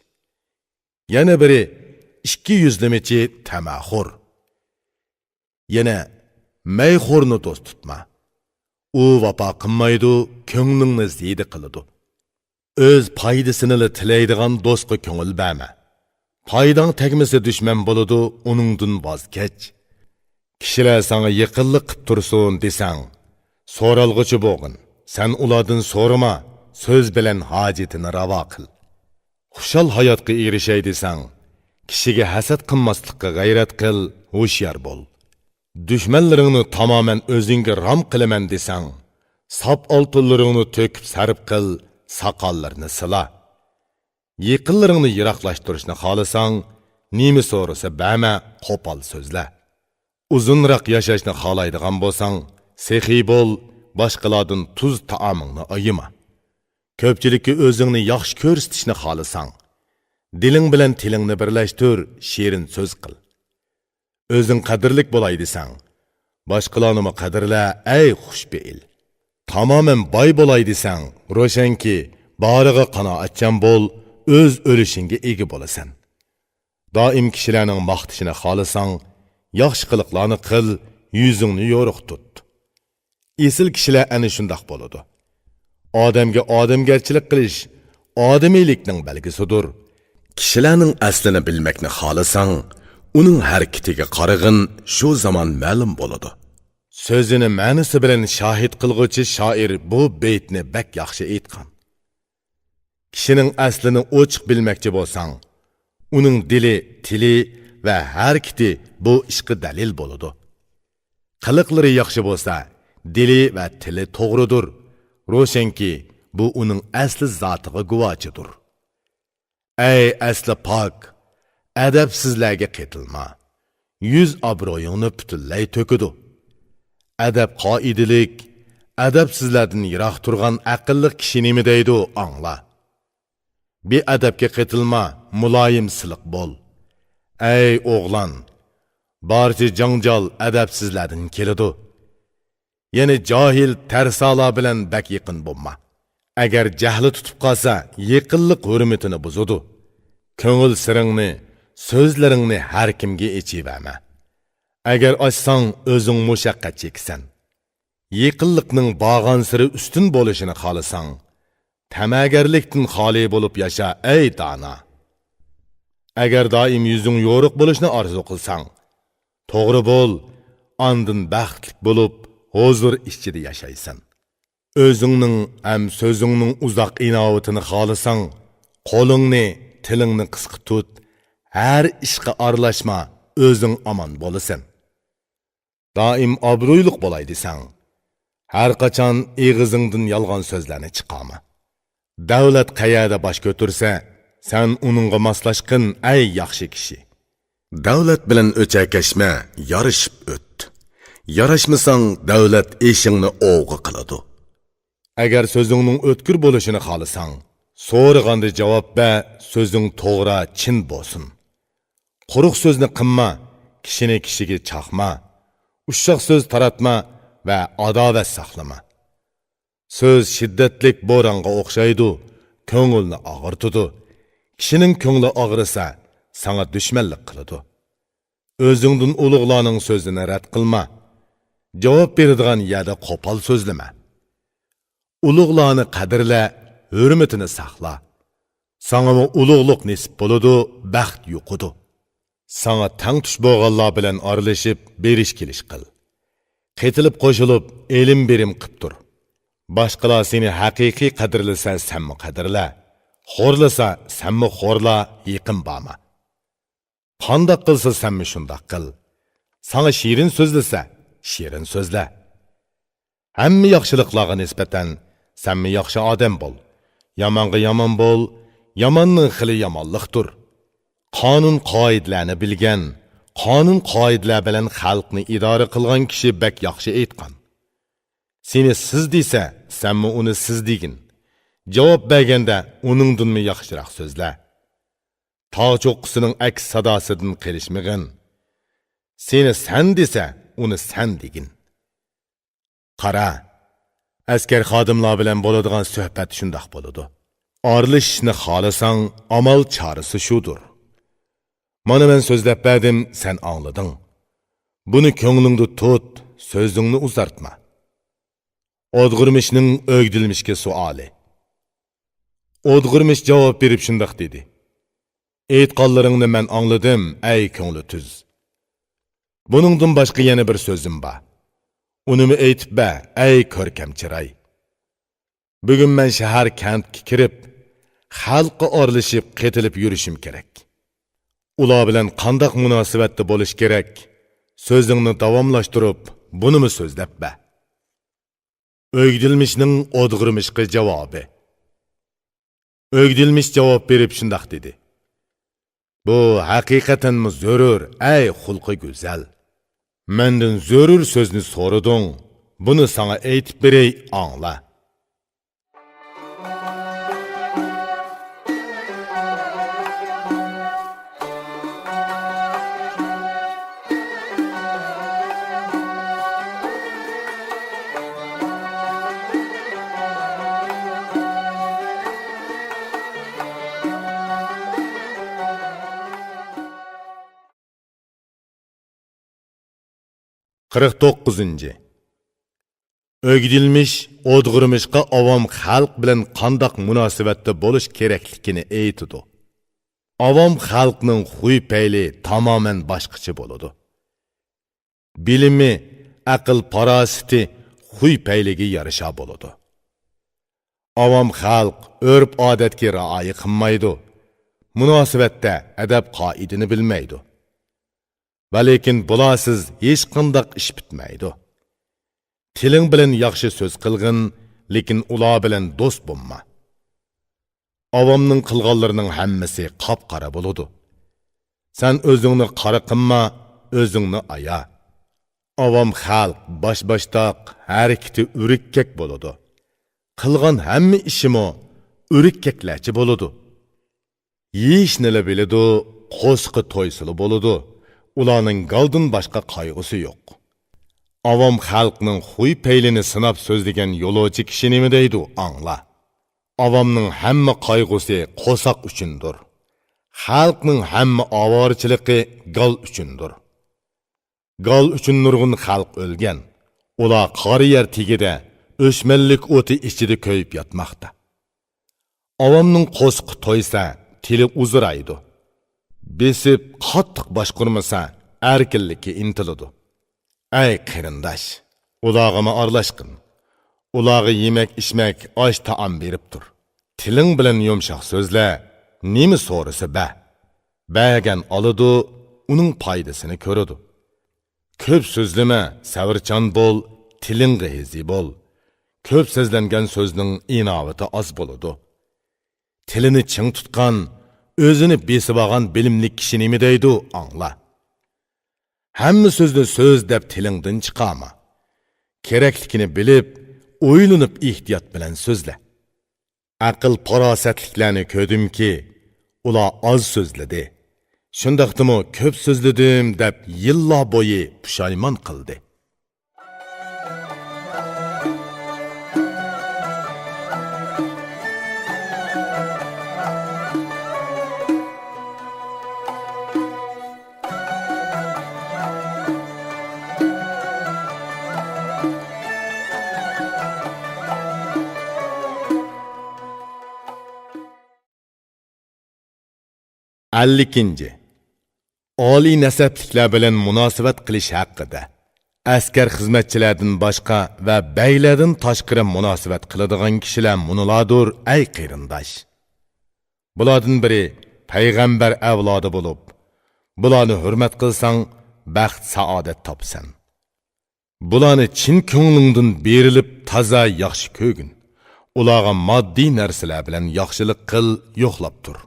Yana biri ikki yuzlamachi tamaxo'r. Yana mayxo'rni do'st tutma. U vafo qilmaydi, ko'nglingni ziydi qiladi. O'z foydasini tilaydigan do'stga ko'ngil berma. Foydang tegmasa dushman bo'ladi, uningdan voz kech. Kishilar sana yaqinlik qilib tursin desang, so'ralg'uchi bo'g'in. Sen ulardan so'rama, so'z bilan hojatini ravo qil. Xushal hayotga erishay desang, kishiga hasad qilmaslikka g'ayrat qil, hushyor bo'l. Dushmanlaringni tamoman o'zingga rom qilaman desang, sop oltinlaringni to'kib sarf qil, soqollarni sila. Yaqinlaringni yiroqlashtirishni xohlasang, nima so'rasa berma, qo'pol so'zla. Uzunroq yashashni xohlaydigan bo'lsang, sexiy bo'l, boshqalardan tuz taomingni ayima. Ko'pchilikka o'zingni yaxshi ko'rsatishni xohlasang, diling bilan tilingni birlashtir, shirin so'z qil. O'zing qadrlik bo'lay desang, boshqalarni qadrla, ey xushbeil. Tamoman boy bo'lay desang, ro'shanki, boriga qanoatchan bo'l, o'z o'lishingga ega bo'lasan. Doim kishilarning maqtishini xohlasang, yaxshi qiliqlarni qil, yuzingni yo'riq tut. Esil kishilar ana shundoq bo'ladi. Odamga odamgarchilik qilish odamiylikning belgisidir. Kishilarning aslini bilmakni xohlasang, uning harakatiga qarag'in, shu zamon ma'lum bo'ladi. So'zini ma'nosi bilan shohid qilg'uvchi shoir bu baytni bak yaxshi aytgan. Kishining aslini ochiq bilmoqchi bo'lsang, uning dili, tili va harakati bu ishga dalil bo'ladi. Qiliqlari yaxshi bo'lsa, dili va tili to'g'ridir. Ro'shanki, bu uning asli zotiga guvochidir. Ey asli pok, adabsizlarga qetilma. Yuz obro'yingni butunlay to'kidi. Adab qoidalik, adabsizlardan yiroq turgan aqlli kishi nima deydi, angla. Beadabga qetilma, muloyim siliq bo'l. Ey o'g'lan, barcha janjal adabsizlardan keladi. Ya'ni johil tarsala bilan bak yaqin bo'lma. Agar jahli tutib qolsa, yaqinlik hurmatini buzadi. Ko'ngil siringni, so'zlaringni har kimga echiverma. Agar ochsang, o'zing mushaqqat cheksan. Yaqinlikning bog'an siri ustun bo'lishini xohlasang, tamagarlikdan xoli bo'lib yasha, ey dana. Agar doim yuzing yo'riq bo'lishni orzu qilsang, to'g'ri bo'l, andin baxtli bo'lib, huzur ichida yashaysan. O'zingning ham so'zingning uzoq inovatini xohlasang, qo'lingni, tilingni qisqa tut, har ishga aralashma, o'zing omon bo'lasan. Doim obro'yliq bo'lay desang, har qachon eg'izingdan yolg'on so'zlarni chiqarma. Davlat qayerda bosh ko'tarsa, sen uningga moslashqin, ey yaxshi kishi. Davlat bilan o'chakashma, yarashib o't. Yarashmasang, davlat eshingni o'g'i qiladi. Agar so'zingning o'tkir bo'lishini xohlasang, so'raganda javob ber, so'zing to'g'ri, chin bo'lsin. Quruq so'zni qilma, kishini kishiga chaqma. Ushoq so'z taratma, va adovat saqlama. Söz shiddatlik bo'ronga o'xshaydi, ko'ngilni og'irtidi. Kishining ko'ngli og'risa, sana dushmanlik qiladi. O'zingdan ulug'larning so'zini rad qilma. Javob beradigan yerda qo'pol so'zlama. Ulug'larni qadrla, hurmatini saqla. Sana ulug'liq nisib bo'ladi, baxt yo'qidi. Sana tang tush bo'lganlar bilan aralashib, berish kelish qil. Qetilib qo'shilib, elim berim qilib tur. Boshqalar seni haqiqiy qadrlasa, senmi qadrla. Xo'rlasa, senmi xo'rla, yaqin borma. Qandoq qilsa, senmi shundoq qil. Sana shirin so'zlasa, shirin so'zla. Hamma yaxshiliklarga nisbatan senmi yaxshi odam bo'l. Yomonga yomon bo'l, yomonning xili yomonlikdir. Qonun qoidalarni bilgan, qonun qoidalar bilan xalqni idora qilgan kishi bak yaxshi aytgan. Seni siz desa, senmi uni siz degin. Javob berganda uningdanmi yaxshiroq so'zla. Tog' cho'qqisining aks sadosidan qilishmagin. Seni sen desa, uni sen degin. Qara, askar xodimlar bilan bo'ladigan suhbat shundoq bo'ladi. Aralashishni xohlasang, amal chorasi shudur. Mana men so'zlab berdim, sen anglading. Buni ko'nglingda tut, so'zingni uzartma. O'dg'irmishning o'gdilmishga suoli. O'dg'irmish javob berib shundoq dedi. Aytqanlaringni men angladim, ey ko'ngli tuz. Buningdan boshqa yana bir so'zim bor. Unimi aytib ber, ey ko'rkam chiroy. Bugun men shahar kentga kirib, xalqqa oralashib, qetilib yurishim kerak. Ular bilan qandoq munosabatda bo'lish kerak? So'zingni davomlashtirib, bunimi so'zlab ber. O'gdilmishning o'dg'irmishga javobi. O'gdilmish javob berib shundoq dedi. Bu haqiqatanmi zo'rur, ey xulqi go'zal. Mendan zo'rur so'zni so'rading. Buni sana aytib beray, angla. 49. O'gdilmish, o'dg'irmishqa avom xalq bilan qandoq munosabatda bo'lish kerakligini aytdi. Avom xalqning xuy payli tamoman boshqacha bo'ladi. Bilimi, aql parosati xuy payliga yarasha bo'ladi. Avom xalq urf odatga rioya qilmaydi. Munosabatda adab qoidini bilmaydi. Va lekin bularsiz hech qanday ish bitmaydi. Tiling bilan yaxshi so'z qilgin, lekin ular bilan do'st bo'lma. Avomning qilganlarining hammasi qop-qora bo'ladi. Sen o'zingni qora qilma, o'zingni aya. Avom xalq bosh-boshdoq, harakati urikkak bo'ladi. Qilgan hamma ishimi urikkaklarcha bo'ladi. Yeyishni biladi, qo'sqi to'ysili bo'ladi. Ularning galdan boshqa qayg'usi yo'q. Avom xalqning xuy peylini sinab so'zlagan yo'lovchi kishi nima deydi, angla. Avomning hamma qayg'usi qo'saq uchundir. Xalqning hamma ovorchiligi gal uchundir. Gal uchun nurg'un xalq o'lgan. Ular qori yer tigida o'shmanlik o'ti ichida ko'yib yotmoqda. Avomning qo'sqi to'ysa, tili uzraydi. Besib qattiq boshqurmasa, erkinlikka intiladi. Ey qarindosh, ularga aralashqin. Ularga yemak-ichmak, osh taom berib tur. Tiling bilan yumshoq so'zla, nima so'rasa ba. Bergan oladi, uning foydasini ko'radi. Ko'p so'zlama, savrchan bo'l, tilingga hezi bo'l. Ko'p so'zlangan so'zning inovati oz bo'ladi. Tilini ching tutgan, o'zini besib olgan bilimli kishi nima deydi, angla. Hamma so'zni so'z deb tilingdan chiqarma. Kerakligini bilib, o'ylanib ehtiyot bilan so'zla. Aql farosatliklarni ko'rdimki, ular oz so'zladi. Shundaqdimi ko'p so'zladim deb yillar bo'yi pushaymon qildi. 50. Oliy nasabliklar bilan munosabat qilish haqida. Askar xizmatchilardan boshqa va beylardan tashqari munosabat qiladigan kishilar muniladur ay qarindosh. Bulardan biri payg'ambar avlodi bo'lib, bularni hurmat qilsang, baxt saodat topsan. Bularni chin ko'nglingdan berilib toza yaxshi ko'gin. Ularga moddiy narsalar bilan yaxshilik qil, yo'qlab tur.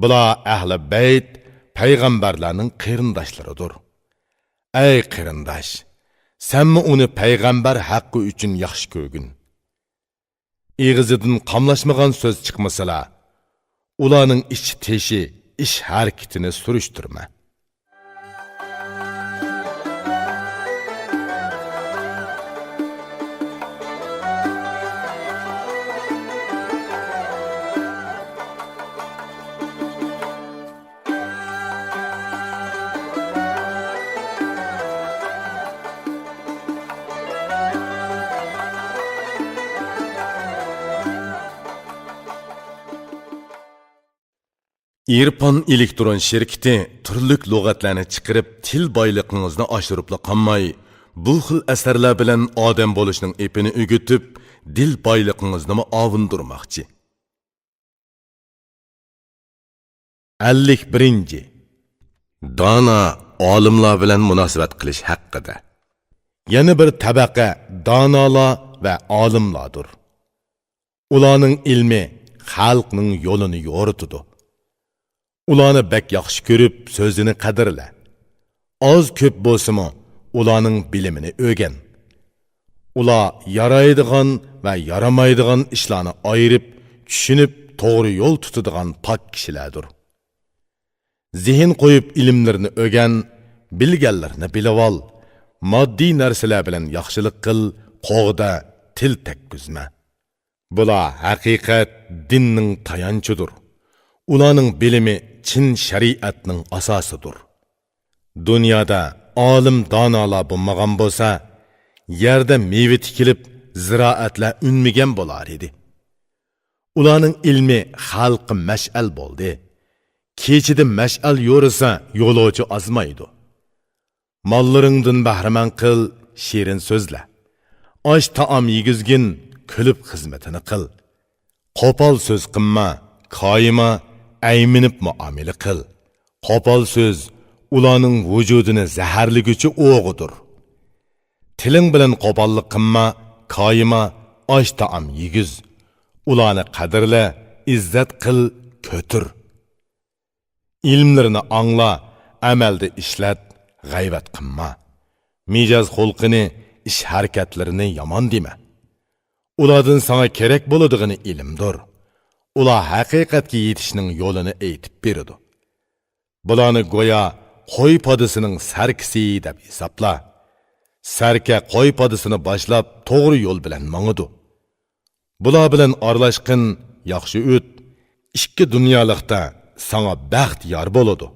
Bular ahli bayt payg'ambarlarning qarindoshlaridir. Ey qarindosh, senmi uni payg'ambar haqqi uchun yaxshi ko'gin. Eg'izidan qamlashmagan so'z chiqmasalar, ularning ish-teshi, ish harakatini surishtirma. İrpon elektron şirketi turlik lug'atlarni chiqarib til boyligingizni oshiribla qolmay, bu xil asarlar bilan odam bo'lishning epini o'gitib, dil boyligingizni ovundirmoqchi. 51. Dana olimlar bilan munosabat qilish haqida. Yana bir tabaqa donolar va olimlardir. Ularning ilmi xalqning yo'lini yo'ritadi. Ularni bek yaxshi ko'rib, so'zini qadrla. Oz ko'p bo'lsa-mu, ularning bilimini o'rgan. Ular yaraydigan va yaramaydigan ishlarni ayirib, tushunib, to'g'ri yo'l tutadigan pok kishilardir. Zihin qo'yib ilmlarni o'rgan, bilganlarni bilib ol. Moddiy narsalar bilan yaxshilik qil, qo'g'da til takkuzma. Bular haqiqat dinning tayanchidir. Ularning bilimi chin shariatning asosidir. Dunyoda olim donolar bo'lmagan bo'lsa, yerda meva tikilib, ziroatlar unmagan bo'lar edi. Ularning ilmi xalqqa mash'al bo'ldi. Kechida mash'al yo'risa, yo'lovchi azmaydi. Mollaringdan bahramand qil, shirin so'zla. Osh taom yegizgin, kulib xizmatini qil. Qo'pol so'z qilma, qoyima ayminib muomala qil. Qo'pol so'z ularning vujudini zaharlig'ichi o'g'idir. Tiling bilan qo'pollik qilma, qoyima osh taom yegiz. Ularni qadrla, izzat qil, ko'tir. Ilmlarini angla, amalda ishlat, g'ayvat qilma. Mijoz xulqini, ish harakatlarini yomon dema. Ulardan sana kerak bo'ladigan ilmdir. Ular haqiqatga yetishning yo'lini aytib beradi. Bularni go'yo qo'y podisining sarkisi deb hisobla. Sarka qo'y podisini boshlab to'g'ri yo'l bilan mangadi. Bular bilan aralashqin, yaxshi o't, ikki dunyolikda sana baxt yor bo'ladi.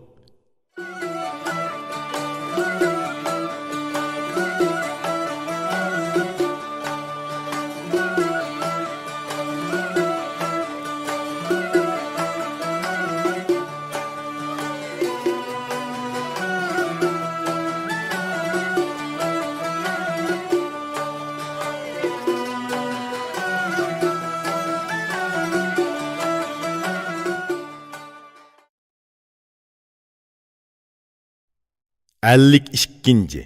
Ellik ikkinci.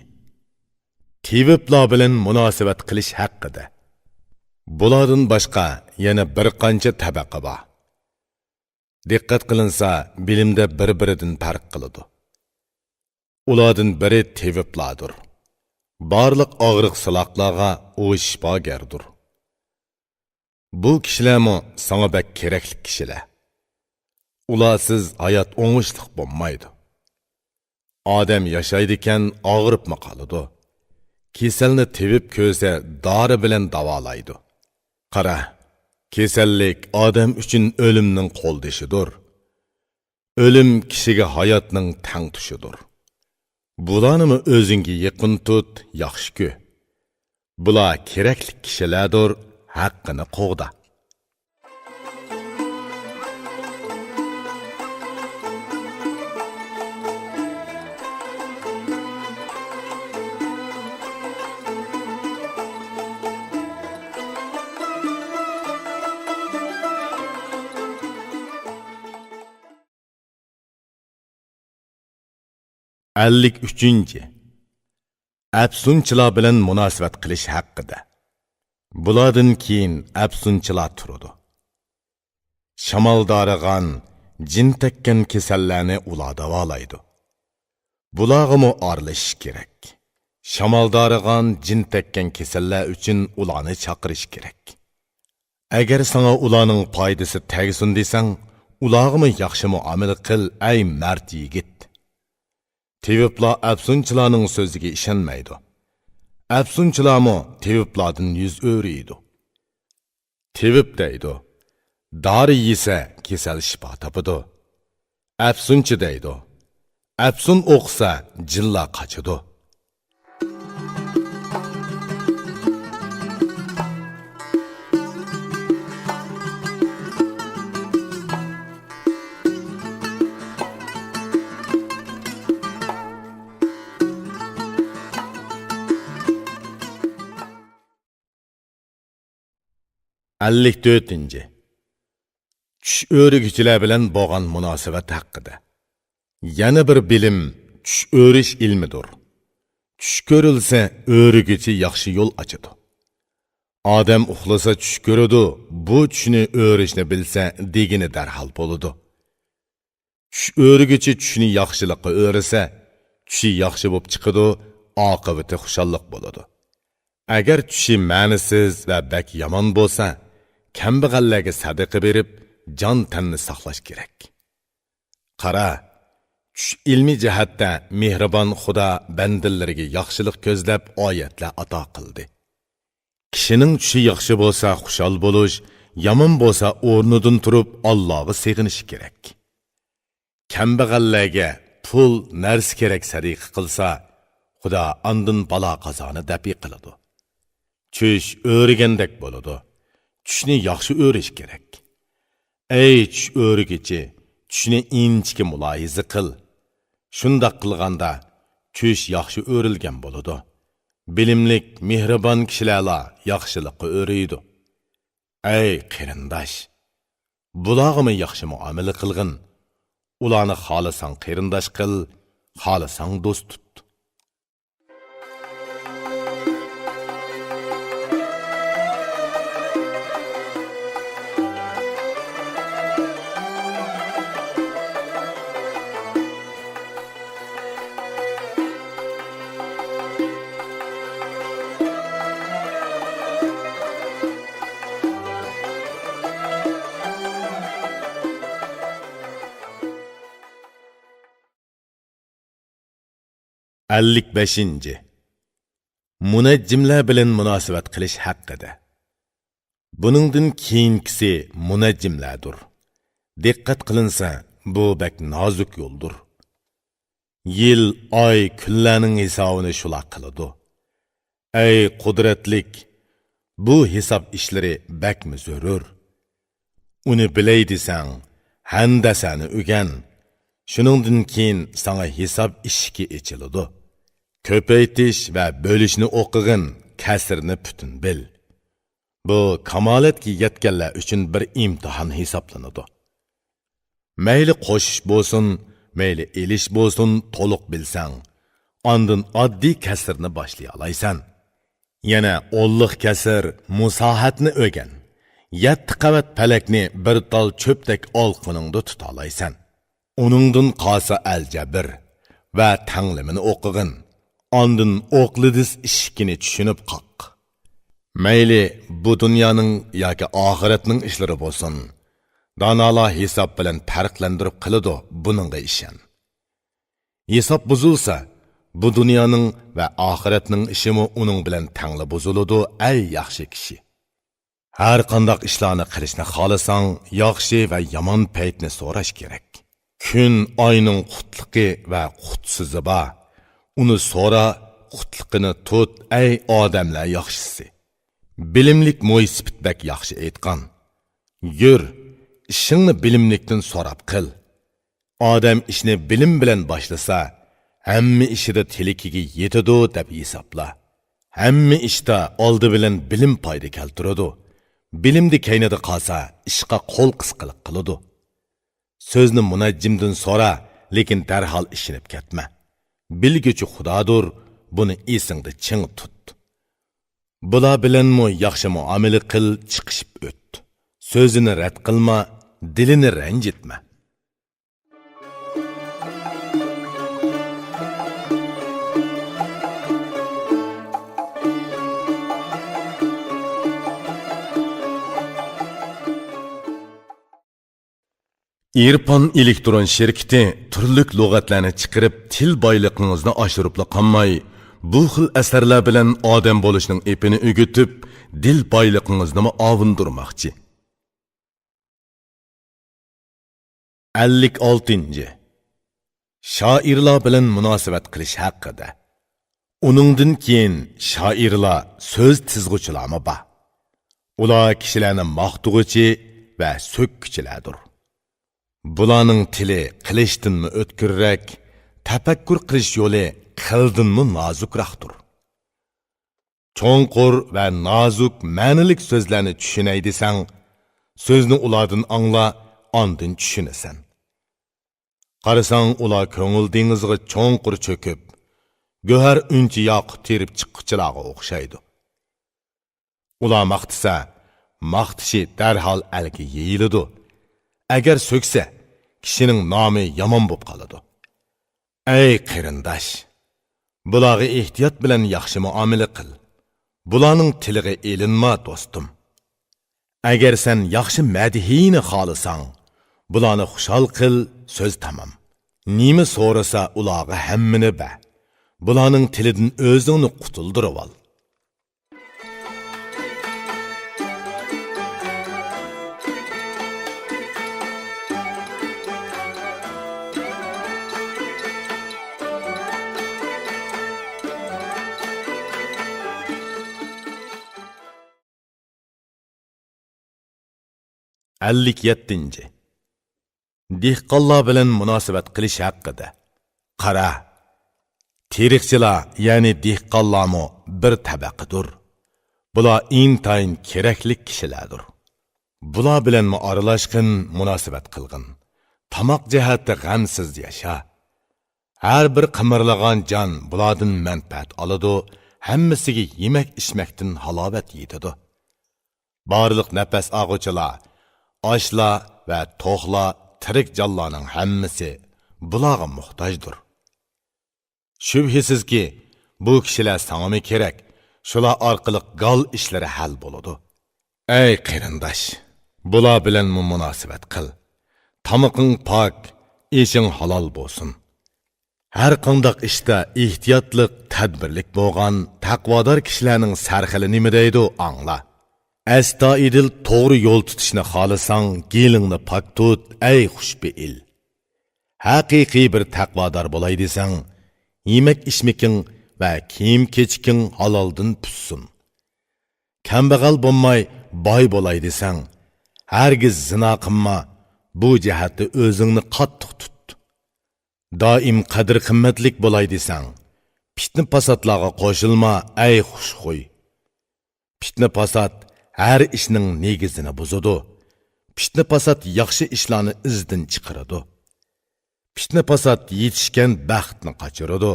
Teviblar bilan munosabat qilish haqida. Bulardan boshqa yana bir qancha tabaqa bor. Diqqat qilinsa, bilimda bir-biridan farq qiladi. Ulardan biri teviblardir. Barliq og'riq siloqlarga u shifogardir. Bu kishilarmi sana bek kerakli kishilar. Ularsiz hayot o'ngishliq bo'lmaydi. Odam yashaydikan og'rib qoladi. Kasalni tevib ko'rsa, dori bilan davolaydi. Qara, kasallik odam uchun o'limning qo'ldishidir. O'lim kishiga hayotning tang tushidir. Bularni o'zingga yaqin tut, yaxshi-ku. Bular kerakli kishilardir, haqqini qo'g'da. 53. Əfsunchilar bilan munosabat qilish haqida. Bulardan keyin əfsunchilar turadi. Shamol dorigan, jin tekkan kasallarni ular davolaydi. Bularga aralishish kerak. Shamol dorigan, jin tekkan kasallar uchun ularni chaqirish kerak. Agar sana ularning foydasi tegsin desang, ularga yaxshi muomala qil, ay mard yigit. Teviblar əfsunchilarning so'ziga ishonmaydi. Əfsunchilarmi teviblardan yuz o'riydi. Tevib deydi, dori yesa kasal shifo topadi. Əfsunchi deydi, əfsun o'qisa jinlar qochadi. Ellik dördüncü. Tush o'riguvchilar bilan bo'lgan munosabat haqida. Yana bir bilim tush o'rish ilmidir. Tush ko'rilsa o'riguvchi yaxshi yo'l ochadi. Odam uxlasa tush ko'radi, bu tushni o'rishni bilsa degini darhol bo'ladi. Tush o'riguvchi tushni yaxshilikqa o'risa, tushi yaxshi bo'lib chiqadi, oqibati xushalliq bo'ladi. Agar tushi ma'nisiz va bak yomon bo'lsa, kambag'allarga sadaqa berib, jon tanni saqlash kerak. Qara, tush ilmiy jihatda mehribon Xudo bandalariga yaxshilik ko'zlab oyatlar ato qildi. Kishining tushi yaxshi bo'lsa xushal bo'lish, yomon bo'lsa o'rnidan turib Allohga sig'inish kerak. Kambag'allarga pul, narsa kerak sadiqa qilsa, Xudo andin balo qazoni dafi qiladi. Tush o'rigandek bo'ladi. Tushni yaxshi o'rish kerak. Ey tush o'rigichi, tushni inchki muloyiza qil. Shundoq qilganda tush yaxshi o'rilgan bo'ladi. Bilimlik, mehribon kishilar yaxshilikqa o'riydi. Ey qarindosh, bularga yaxshi muomala qilgin. Ularni xohlasang qarindosh qil, xohlasang do'st tut. Ellik beşinci. Munajjimlar bilan munosabat qilish haqida. Buningdan keyingisi munajjimlardir. Diqqat qilinsa, bu bak nozik yo'ldir. Yil, oy, kunlarning hisobini shular qiladi. Ey qudratlik, bu hisob ishlari bakmi zarur. Uni bilay desang, handasani o'rgan. Shuningdan keyin sana hisob ishki ochiladi. Ko'paytish va bo'lishni o'qig'in, kasrni butun bil. Bu kamolatga yetganlar uchun bir imtihon hisoblanadi. Mayli qo'shish bo'lsin, mayli elish bo'lsin, to'liq bilsang, ondan oddiy kasrni boshlay olaysan. Yana 10lik kasr, musohatni o'rgan. 7 qavat palakni bir tol cho'pdek olqiningda tuta olaysan. Uningdan qolsa aljabr va tanglimini o'qig'in. Ondan o'qlidis ishkini tushunib qoq. Mayli bu dunyoning yoki oxiratning ishlari bo'lsin, donolar hisob bilan farqlantirib qiladi, buningga ishon. Hisob buzilsa, bu dunyoning va oxiratning ishimi uning bilan tangli buziladi, ey yaxshi kishi. Har qanday ishlarni qilishni xohlasang, yaxshi va yomon paytni so'rash kerak. Kun oyning qutligi va qutsizi bor. Uni so'ra, qutliqini tut, ey odamlar yaxshisi. Bilimlik mo'ysibitbak yaxshi aytgan. Yur, ishingni bilimlikdan so'rab qil. Odam ishni bilim bilan boshlasa, hamma ishida tilikiga yetadi deb hisobla. Hamma ishda oldi bilan bilim foyda keltiradi. Bilimni kaynida qolsa, ishqa qo'l qisqilik qiladi. So'zni munajjimdan so'ra, lekin darhol ishinib ketma. bilgüçü Xudodir, buni esingda ching tut. Bular bilanmi yaxshi muomala qil, chiqishib o't. So'zini rad qilma, dilini ranjitma. İrpon elektron şirketi turlik lug'atlarni chiqarib, til boyligingizni oshiribla qolmay, bu xil asarlar bilan odam bo'lishning epini o'gitib, dil boyligingizni ovundirmoqchi. 56. Shoirlar bilan munosabat qilish haqida. Uningdan keyin shoirlar so'z tizg'uchilarmi bor. Ular kishilarni maqtug'uchi va so'kkichilardir. Bularning tili qilishdanmi o'tkirrak, tafakkur qilish yo'li qildinmi nozukroqdir. Cho'nqur va nozuk ma'nilik so'zlarni tushunay desang, so'zni ulardan angla, ondan tushunasan. Qarasang, ular ko'ngil dengizga cho'nqur cho'kib, go'har unchi yoqib terib chiqquchilarga o'xshaydi. Ular maqtisa, maqtishi darhol alga yeyiladi. Agar so'ksa, kishining nomi yomon bo'lib qoladi. Ey qarindosh, bularga ehtiyot bilan yaxshi muomala qil. Bularning tiliga elinma, do'stim. Agar sen yaxshi madhiyni xohlasang, bularni xushal qil, so'z tamom. Nima so'rasa ularga hammini ber. Bularning tilidan o'zingni qutuldirib ol. Ellik yettinci. Dehqonlar bilan munosabat qilish haqida. Qara, teriqchilar, ya'ni dehqonlarmi bir tabaqadir. Bular intayin kerakli kishilardir. Bular bilan aralashqin, munosabat qilgin. Tamoq jihatda g'amsiz yasha. Har bir qimirlagan jon bulardan manfaat oladi, hammasiga yemak ichmakdan halovat yetadi. Barliq nafas og'uchilar, oshlar va to'qlar, tirik jonlarning hammasi bularga muhtojdir. Shubhisizki, bu kishilar sanga kerak, shular orqali gal ishlari hal bo'ladi. Ey qarindosh, bular bilan munosabat qil. Tamoqing pok, ishing halol bo'lsin. Har qanday ishda ehtiyotlik, tadbirlik bo'lgan taqvodor kishilarning sarxili nima deydi, angla. Astoydil to'g'ri yo'l tutishni xohlasang, gelingni pok tut, ey xushbeil. Haqiqiy bir taqvodor bo'lay desang, yemak ichmaking va kiyim kechiking haloldan pussin. Kambag'al bo'lmay boy bo'lay desang, hargiz zina qilma, bu jihatda o'zingni qattiq tut. Doim qadr qimmatlik bo'lay desang, fitna fasodlarga qo'shilma, ey xushxuy. Fitna fasod har ishning negizini buzadi. Fitna fasod yaxshi ishlarni izdan chiqaradi. Fitna fasod yetishgan baxtni qochiradi.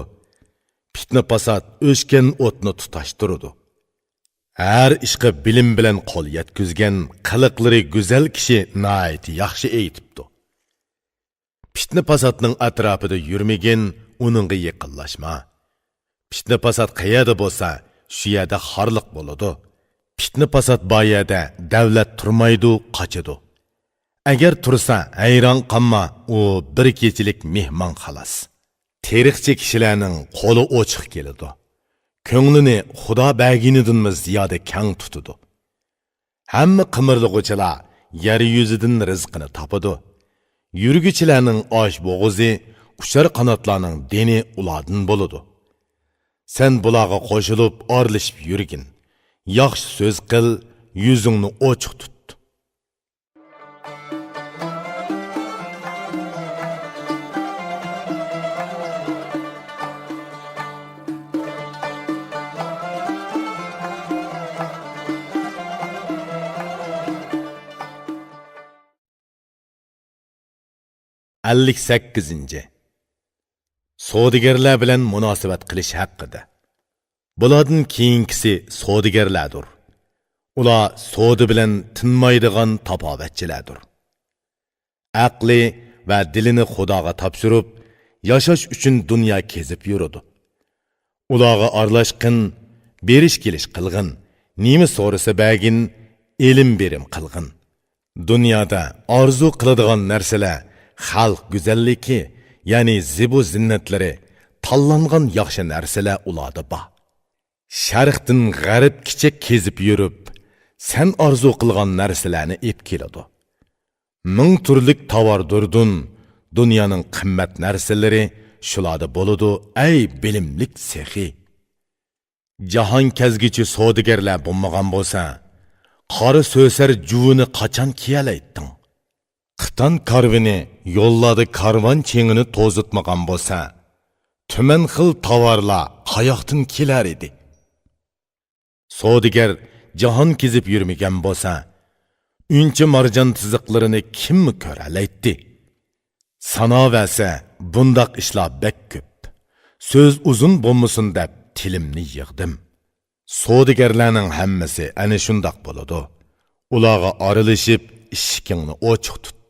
Fitna fasod o'shgan o'tni tutashtiradi. Har ishga bilim bilan qo'l yetkizgan, qiliqlari go'zal kishi nihoyat yaxshi aytibdi. Fitna fasodning atrofida yurmagin, uningga yaqinlashma. Fitna fasod qayerda bo'lsa, shu yerda xorliq bo'ladi. Fitna fasod boyada davlat turmaydi, qochadi. Agar tursa, hayron qolma, u bir kechilik mehmon xolos. Teriqchi kishilarning qo'li ochiq keladi. Ko'nglini Xudo berganidanmi ziyoda kang tutadi. Hamma qimirlig'uchilar yer yuzidan rizqini topadi. Yurguchilarning osh bo'g'izi, qushar qanotlarning deni ulardan bo'ladi. Sen bularga qo'shilib, orlishib yurgin. Yaxshi so'z qil, yuzingni ochiq tut. Ellik sakkizinci. savdogarlar bilan munosabat qilish haqida. Bulardan keyingisi savdogarlardir. Ular savdo bilan tinmaydigan tapovatchilardir. Aqli va dilini Xudoga topshirib, yashash uchun dunyo kezib yuradi. Ularga aralashqin, berish kelish qilg'in, nima so'rasa bagin, ilm berim qilg'in. Dunyoda orzu qiladigan narsalar xalq go'zalligi, ya'ni zibu zinnatlari, tanlangan yaxshi narsalar ularda bor. Sharqdan g'arbgacha kezib yurib, sen orzu qilgan narsalarni ep keladi. Ming turlik tavardurdun, dunyoning qimmat narsalari shularda bo'ladi, ey bilimlik sehi. Jahon kezgichi savdogarlar bo'lmagan bo'lsa, qori so'sar juvini qachon kiyalaytding? Qitan karvini yo'lladi karvon chengini to'zitmagan bo'lsa, tuman xil tovarlar qayoqdan kelar edi? Savdogar jahon kezib yurmagan bo'lsa, uncha marjon tiziqlarini kim ko'ralaydi? Sanoversa bundaq ishlar bek ko'p. So'z uzun bo'lmasin deb tilimni yig'dim. Savdogarlarning hammasi ana shundoq bo'ladi. Ularga aralashib ishkingni ochiq tut.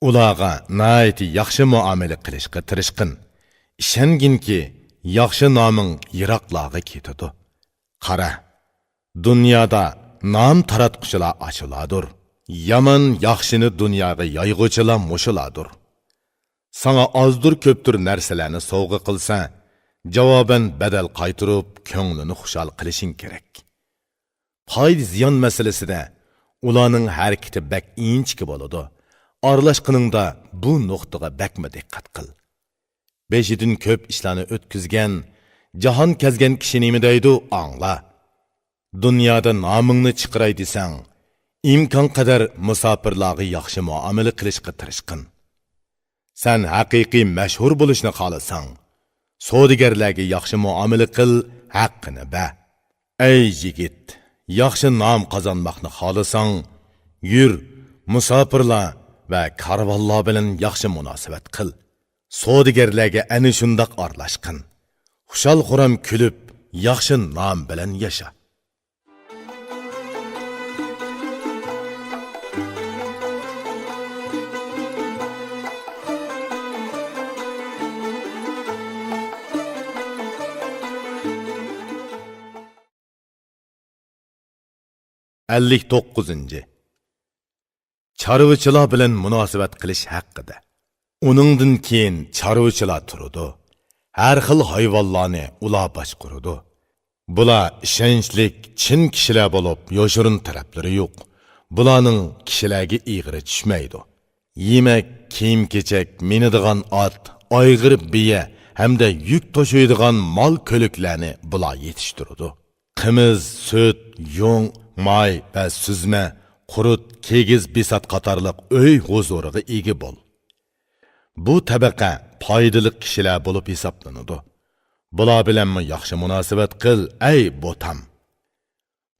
Ularga nihoyat yaxshi muomala qilishga tirishqin. Ishonginki, yaxshi noming yiroqlarga ketadi. Qara, dunyoda nom taratquchilar achiladir. Yomon yaxshini dunyoga yoyg'uvchilar mushulardir. Sana azdır köptür narsalarni sovg'a qilsa, javoban badal qaytirib, ko'nglini xushal qilishing kerak. Foyda ziyon masalasida ularning harakati bak inchki bo'ladi. Aralashqiningda bu nuqtaga bakma diqqat qil. Beshidan ko'p ishlarni o'tkazgan, jahon kezgan kishi nima deydi, angla. Dunyoda nomingni chiqiray desang, imkon qadar musofirlarga yaxshi muomala qilishga tirishqin. Sen haqiqiy mashhur bo'lishni xohlasang, savdogarlarga yaxshi muomala qil, haqqini ber. Ey yigit, yaxshi nom qozonmoqni xohlasang, yur, musofirlar va karvonlar bilan yaxshi munosabat qil. Savdogarlarga ana shundoq aralashqin. Xushal-xuram kulib, yaxshi nom bilan yasha. Ellik 9. Chorvachilar bilan munosabat qilish haqida. Uningdan keyin chorvachilar turadi. Har xil hayvonlarni ular boshqaradi. Bular ishonchlik, chin kishilar bo'lib, yoshirin taraflari yo'q. Bularning kishilarga ig'ri tushmaydi. Yemak, kiyim-kechak, minadigan ot, ayg'ir biya hamda yuk to'shaydigan mol ko'liklarni bular yetishtiradi. Qimiz, süt, yung, may va süzme, qurut, kegiz, bisat qatorliq uy huzuriga ega bo'l. Bu tabaqa foydali kishilar bo'lib hisoblanadi. Bular bilan yaxshi munosabat qil, ey botam.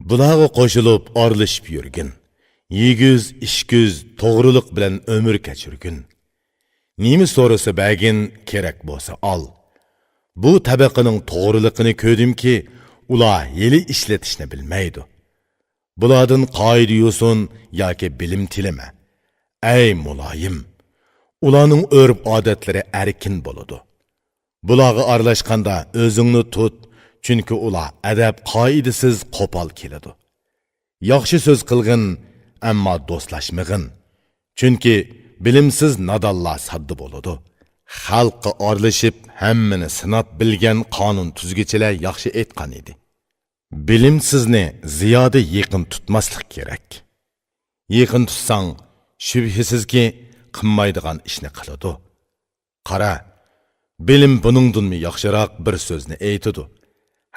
Bularga qo'shilib orlashib yurgin. Yiguz, ishkuz, to'g'rilik bilan umr kechirgin. Nima so'rasa bagin, kerak bo'lsa ol. Bu tabaqaning to'g'riligini ko'rdimki, ular yeli ishlatishni bilmaydi. Bulardan qoida yo'sin yoki bilim tilama. Ey muloyim, ularning o'rib odatlari erkin bo'ladi. Bularga aralashganda o'zingni tut, chunki ular adab qoidasiz qo'pol keladi. Yaxshi so'z qilgin, ammo do'stlashmag'in, chunki bilimsiz nadonlar saddi bo'ladi. Xalqqa aralashib hammani sinab bilgan qonun tuzgichilar yaxshi aytgan edi. Bilimsizni ziyoda yaqin tutmaslik kerak. Yaqin tutsang, shubhisizki qilmaydigan ishni qiladi. Qara, bilim buningdanmi yaxshiroq bir so'zni aytadi.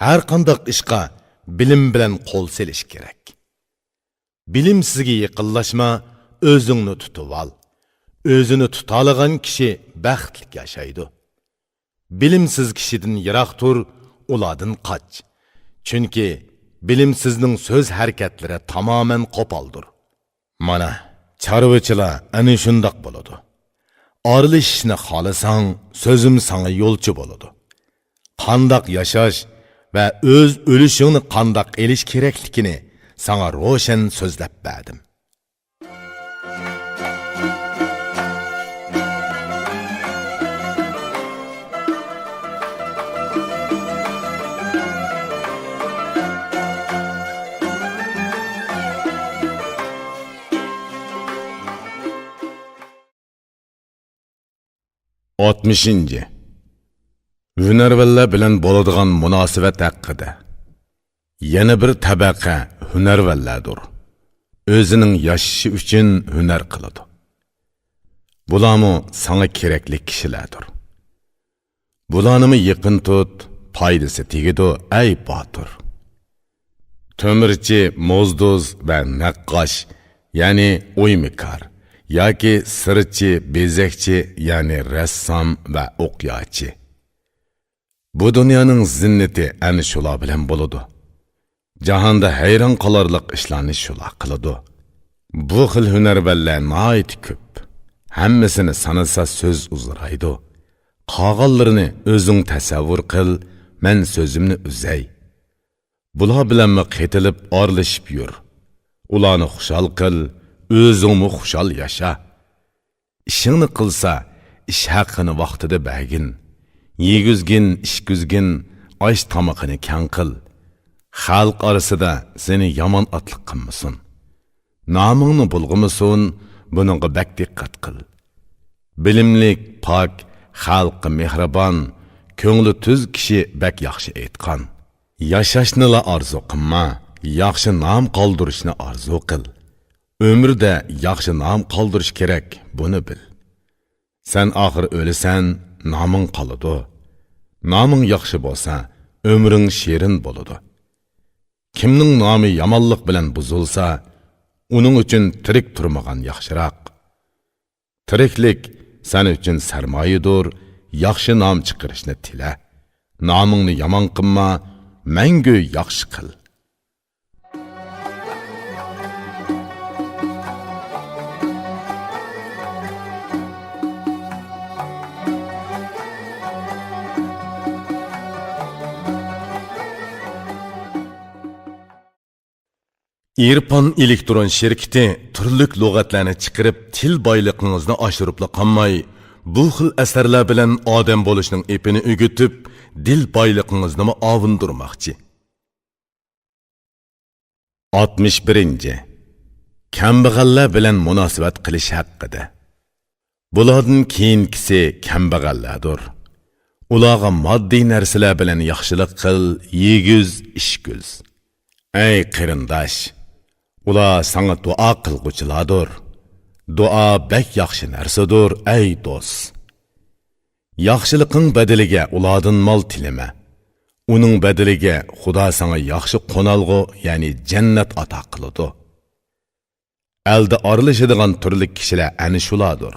Har qanday ishqa bilim bilan qo'l selish kerak. Bilimsizga yaqinlashma, o'zingni tutib ol. O'zini tutalagan kishi baxtli yashaydi. Bilimsiz kishidan yiroq tur, ulardan qoch. Chunki bilimsizning so'z harakatlari tamoman qo'poldir. Mana, chorvachilar ana shundoq bo'ladi. Aralashishni xohlasang, so'zim sana yo'lchi bo'ladi. Qandoq yashash va o'z o'lishingni qandoq elish kerakligini sana ro'shan so'zlab berdim. Altmışıncı. Hünərvəllər bilan bo'ladigan munosabat haqida. Yana bir tabaqa hünərvəllərdir. O'zining yashashi uchun hunar qiladi. Bularmi sana kerakli kishilardir. Bularni yaqin tut, foydasi tegidi ay botir. To'mirchi, mo'zduz va naqqosh, ya'ni o'ymikor, yoki sirchi, bezakchi, ya'ni rassom va o'qiyotchi. Bu dunyoning zinnati ana shular bilan bo'ladi. Jahonda hayron qolarliq ishlarni shular qiladi. Bu xil hunarvallar nihoyat ko'p. Hammasini sanasa so'z uzraydi. Qolganlarini o'zing tasavvur qil, men so'zimni uzay. Bular bilanmi qetilib orlashib yur. Ularni xushal qil, o'zingni xushal yasha. Ishingni qilsa, ish haqini vaqtida bergin. Yegizgin, ishkuzgin, osh tomoqini kang qil. Xalq orasida seni yomon otliq qilmasin. Nomingni bulg'imisin, buningga bak diqqat qil. Bilimlik, pok, xalqqa mehribon, ko'ngli tuz kishi bak yaxshi aytgan. Yashashni la orzu qilma, yaxshi nom qoldirishni orzu qil. Ömrdə yaxshi nom qoldirish kerak, buni bil. Sen oxir o'lasan, noming qoladi. Noming yaxshi bo'lsa, ömring shirin bo'ladi. Kimning nomi yomonlik bilan buzilsa, uning uchun tirik turmagan yaxshiroq. Tiriklik sen uchun sarmoyadir, yaxshi nom chiqarishni tila. Nomingni yomon qilma, mangu yaxshi qil. İrpon elektron şirketi turlik lug'atlarni chiqarib til boyligingizni oshirib qolmay, bu xil asarlar bilan odam bo'lishning epini o'gitib, dil boyligingizni ovundirmoqchi. 61. Kambag'allar bilan munosabat qilish haqida. Bulardan keyingisi kambag'allardir. Ularga moddiy narsalar bilan yaxshilik qil, yegiz, ishkuz. Ey qarindosh, ular sana dua qilguchilardir. Dua bek yaxshi narsadir, ey do'st. Yaxshiliqing badaliga ulardan mol tilama. Uning badaliga Xudo sana yaxshi qonalg'u, ya'ni jannat ato qiladi. Elde aralashadigan turli kishilar ana shulardir.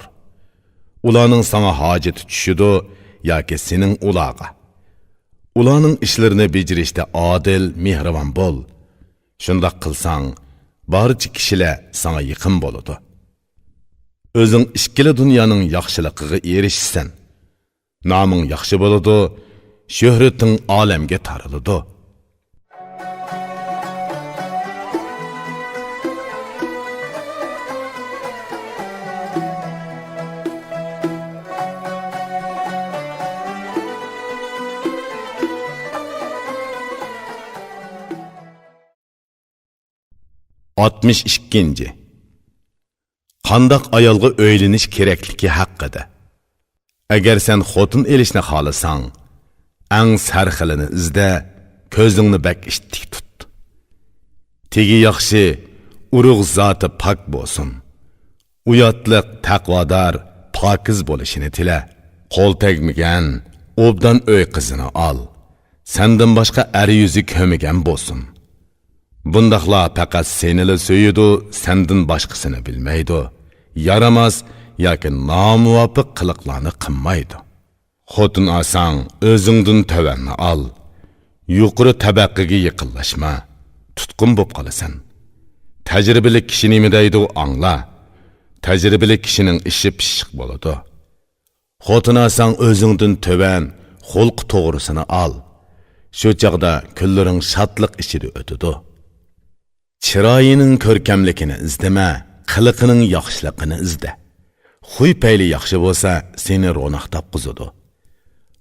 Ularning sana hojati tushidi yoki sening ularga. Ularning ishlarini bejirishda odil, mehribon bo'l. Shundoq qilsang, barcha kishilar sana yaqin bo'ladi. O'zing ikkili dunyoning yaxshiligiga erishsan, noming yaxshi bo'ladi, shuhrating olamga tariladi. Altmış ikkinci. Qandaq ayolga o'ylanish kerakligi haqida. Agar sen xotin elishni xohlasang, ang sarxilini izda, ko'zingni bak ishtik tut. Tegi yaxshi, urug' zoti pok bo'lsin. Uyatliq, taqvodor, pokiz bo'lishini tila. Qo'l tegmagan, obdan o'y qizini ol. Sendan boshqa er yuzi ko'migan bo'lsin. Bundaqlar faqat senili söyüdü, senden başqasını bilmeydi. Yaramaz yoki nomuvofiq qiliqlarni qilmaydi. Xotin olsang, o'zingdan tavanni ol. Yuqori tabaqaga yiqinlashma. Tutqun bo'lib qolasan. Tajribali kishi nima deydi, angla. Tajribali kishining ishi pishiq bo'ladi. Xotin alsang o'zingdan töven, xulq to'g'risini al. Shu chaqda kunlaring shodlik ichida o'tadi. Chiroyining ko'rkamligini izdama, qiliqining yaxshiligini izda. Xuy payli yaxshi bo'lsa, seni ro'naq topqizadi.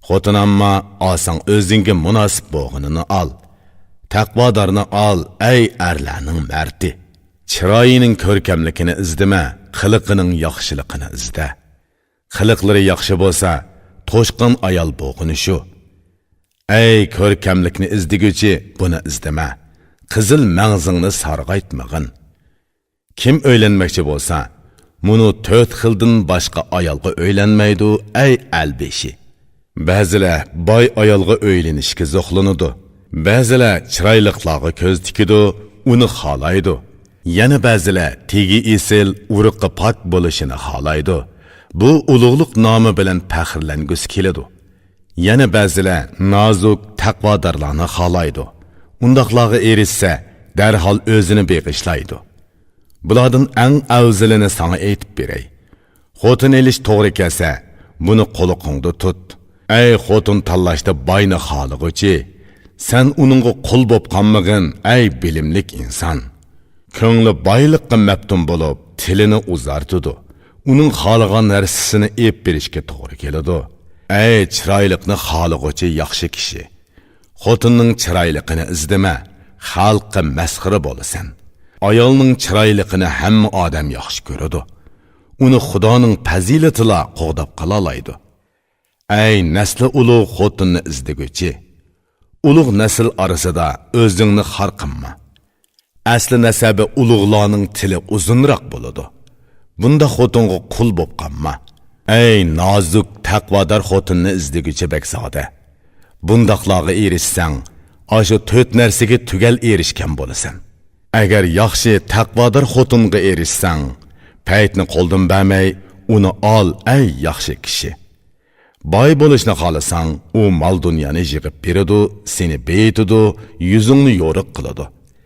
Xotin amma alsang o'zingga munosib bo'lganini al. Taqvodorni al, ey erlarning mardi. Chiroyining ko'rkamligini izdama, qiliqining yaxshiligini izda. Qiliqlari yaxshi bo'lsa, to'shqin ayol bo'lgani shu. Ey ko'rkamlikni izdiguvchi, buni izdama. Qizil mang'zingni sarg'aytmag'in. Kim o'ylanmoqchi bo'lsa, muni 4 xildan boshqa ayolga o'ylanmaydi, ey albeshi. Ba'zilar boy ayolga o'ylanishga zo'xlanadi. Ba'zilar chiroyliqlarga ko'z tikidi, uni xohlaydi. Yana ba'zilar tegi esil, urug'i pok bo'lishini xohlaydi. Bu ulug'liq nomi bilan faxrlangusi keladi. Yana ba'zilar nozuk taqvodorlarni xohlaydi. Undaqlarga erishsa, darhol o'zini beg'ishlaydi. Bulardan eng afzalini sana aytib beray. Xotin elish to'g'ri kelsa, buni qo'liqingda tut. Ey xotin tanlashda boyni xohlig'uchi, sen uningga qul bo'p qolmag'in, ey bilimlik inson. Ko'ngli boyliqqa maftun bo'lib, tilini uzartidi. Uning xohlagan narsasini ep berishga to'g'ri keladi. Ey chiroyliqni xohlig'uchi yaxshi kishi. Xotinning chiroyligini izdama, xalqqa masxara bo'lasan. Ayolning chiroyligini hamma odam yaxshi ko'radi. Uni Xudoning fazilatila qo'g'dab qala oladi. Ey nasli ulug' xotinni izdiguvchi, ulug' nasl orasida o'zingni xor qilma. Asli nasabi ulug'larning tili uzunroq bo'ladi. Bunda xotinga qul bo'p qolma. Ey nozuk taqvodor xotinni izdiguvchi bekzoda. Bundaqlarga erishsang, ashu 4 narsaga tugal erishgan bo'lasan. Agar yaxshi taqvodor xotinga erishsang, paytni qo'ldan bermay, uni ol, ey yaxshi kishi. Boy bo'lishni xohlasang, u mol dunyoni yig'ib beradi, seni beytidi, yuzingni yo'riq qiladi.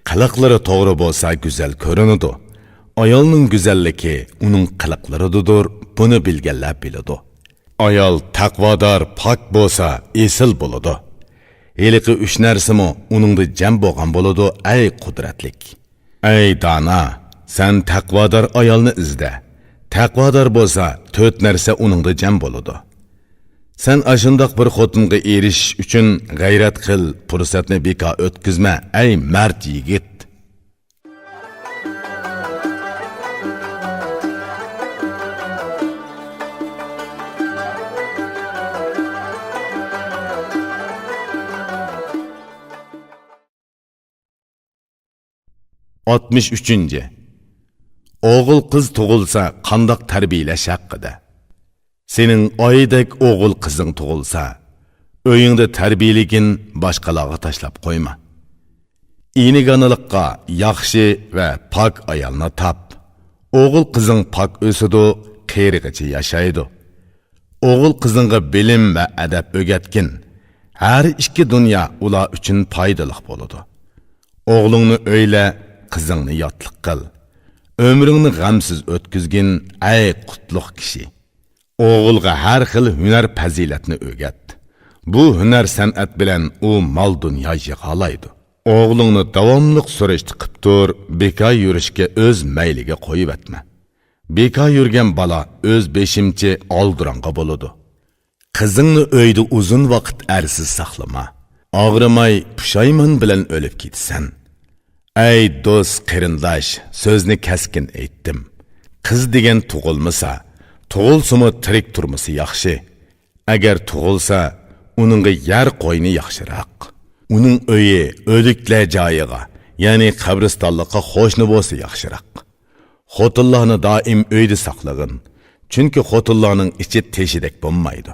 Qiliqlari to'g'ri bo'lsa, go'zal ko'rinadi. Ayolning go'zalligi uning qiliqlaridir, buni bilganlar biladi. Ayol taqvodor, pok bo'lsa, esil bo'ladi. Eliqi 3 narsami uningda jam bo'lgan bo'ladi, ey qudratlik. Ey dana, sen taqvodor ayolni izda. Taqvodor bo'lsa, 4 narsa uningda jam bo'ladi. Sen ashundoq bir xotinga erishish uchun g'ayrat qil, fursatni bekor o'tkazma, ey mard yigit. Altmış üçüncü. Oğul kız tug'ilsa qandoq tarbiyalash haqida. Sening oydek o'g'il qizing tug'ilsa, o'yingda tarbiyaligin boshqalarga tashlab qo'yma. Iniganilikqa yaxshi va pok ayolni top. O'g'il qizing pok o'sidi, qiyrigacha yashaydi. O'g'il qizingga bilim va adab o'rgatgin. Har ikki dunyo ular uchun foydali bo'ladi. O'g'lingni o'yla, qizingni yotliq qil. Ömrüngni g'amsiz o'tkizgin, ey qutlug' kishi. O'g'ilga har xil hunar fazilatni o'rgat. Bu hunar san'at bilan u mol dunyo yig'alaydi. O'g'lingni davomliq surishti qilib tur, bekor yurishga o'z mayliga qo'yib etma. Bekor yurgan bola o'z beshimchi oldironga bo'ladi. Qizingni uyda uzun vaqt arsiz saqlama. Og'rimay, pushaymon bilan o'lib ketsan. Ey do'st qarindosh, so'zni kaskin aytdim. Qiz degan tug'ilmasa, tug'ilsimi tirik turmasi yaxshi. Agar tug'ilsa, uningga yer qo'yni yaxshiroq. Uning uyi o'liklar joyiga, ya'ni qabristonlikqa qo'shni bo'lsa yaxshiroq. Xotinlarni doim uyda saqlag'in, chunki xotinlarning ichi teshidek bo'lmaydi.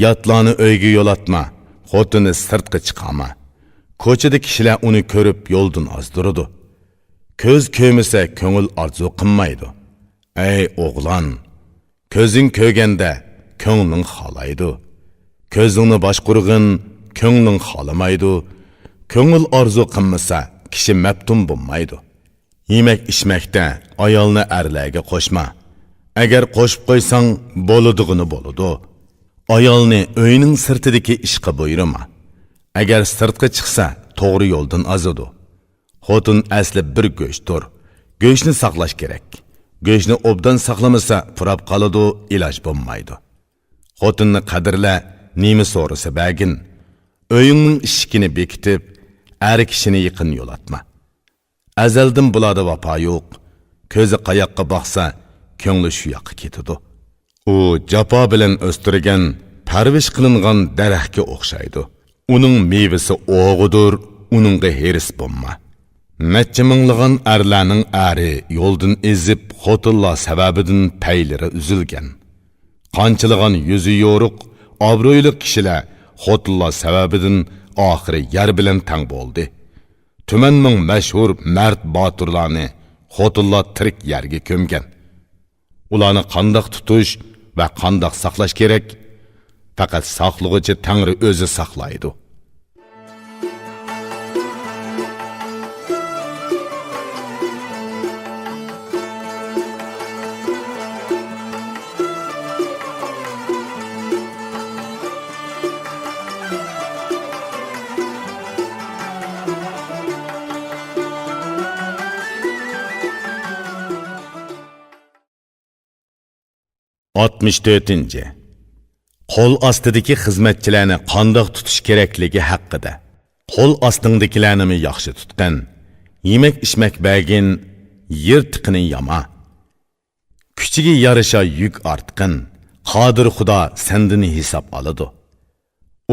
Yotlarni uyga yo'latma, xotinni sirtga chiqarma. Ko'chada kishilar uni ko'rib yo'ldan ozdiradi. Ko'z ko'misa ko'ngil orzu qilmaydi. Ey o'g'lon, ko'zing ko'rganda ko'ngling xohlaydi. Ko'zingni boshqurg'in, ko'ngling xohlamaydi. Ko'ngil orzu qilmasa, kishi maftun bo'lmaydi. Yemak ichmakda ayolni erlarga qo'shma. Agar qo'shib qo'ysang, bo'ladig'ini bo'ladi. Ayolni uyning sirtidagi ishqa buyurma. Agar sirtga chiqsa, to'g'ri yo'ldan azadi. Xotin asli bir go'shtdir. Go'shtni saqlash kerak. Go'shtni obdan saqlamasa, purab qoladi, iloj bo'lmaydi. Xotinni qadrla, nima so'rasa bagin. Uyingning ishkini bekitib, er kishini yaqin yo'latma. Azaldan bularda vafo yo'q. Ko'zi qayoqqa boqsa, ko'ngli shu yoqqa ketadi. U jafo bilan o'stirgan, parvish qilingan daraxtga o'xshaydi. Uning mevasi o'g'idir, uningga heris bo'lma. Necha minglagan erlarning ari yo'ldan ezib, xotinlar sababidan paylari uzilgan. Qanchilgan yuzi yo'ruq, obro'yli kishilar xotinlar sababidan oxiri yer bilan tang bo'ldi. Tumanning mashhur mard botirlarni xotinlar tirik yerga ko'mgan. Ularni qandoq tutish va qandoq saqlash kerak? Faqat saqlag'uchi Tangri o'zi saqlaydi. Altmış dördüncü. Qo'l ostidagi xizmatchilarni qandoq tutish kerakligi haqida. Qo'l ostingdagilarni yaxshi tutgan, yemak ishmak bagin, yer tiqini yama. Kuchiga yarasha yuk ortqin, qodir Xudo sendan hisob oladi.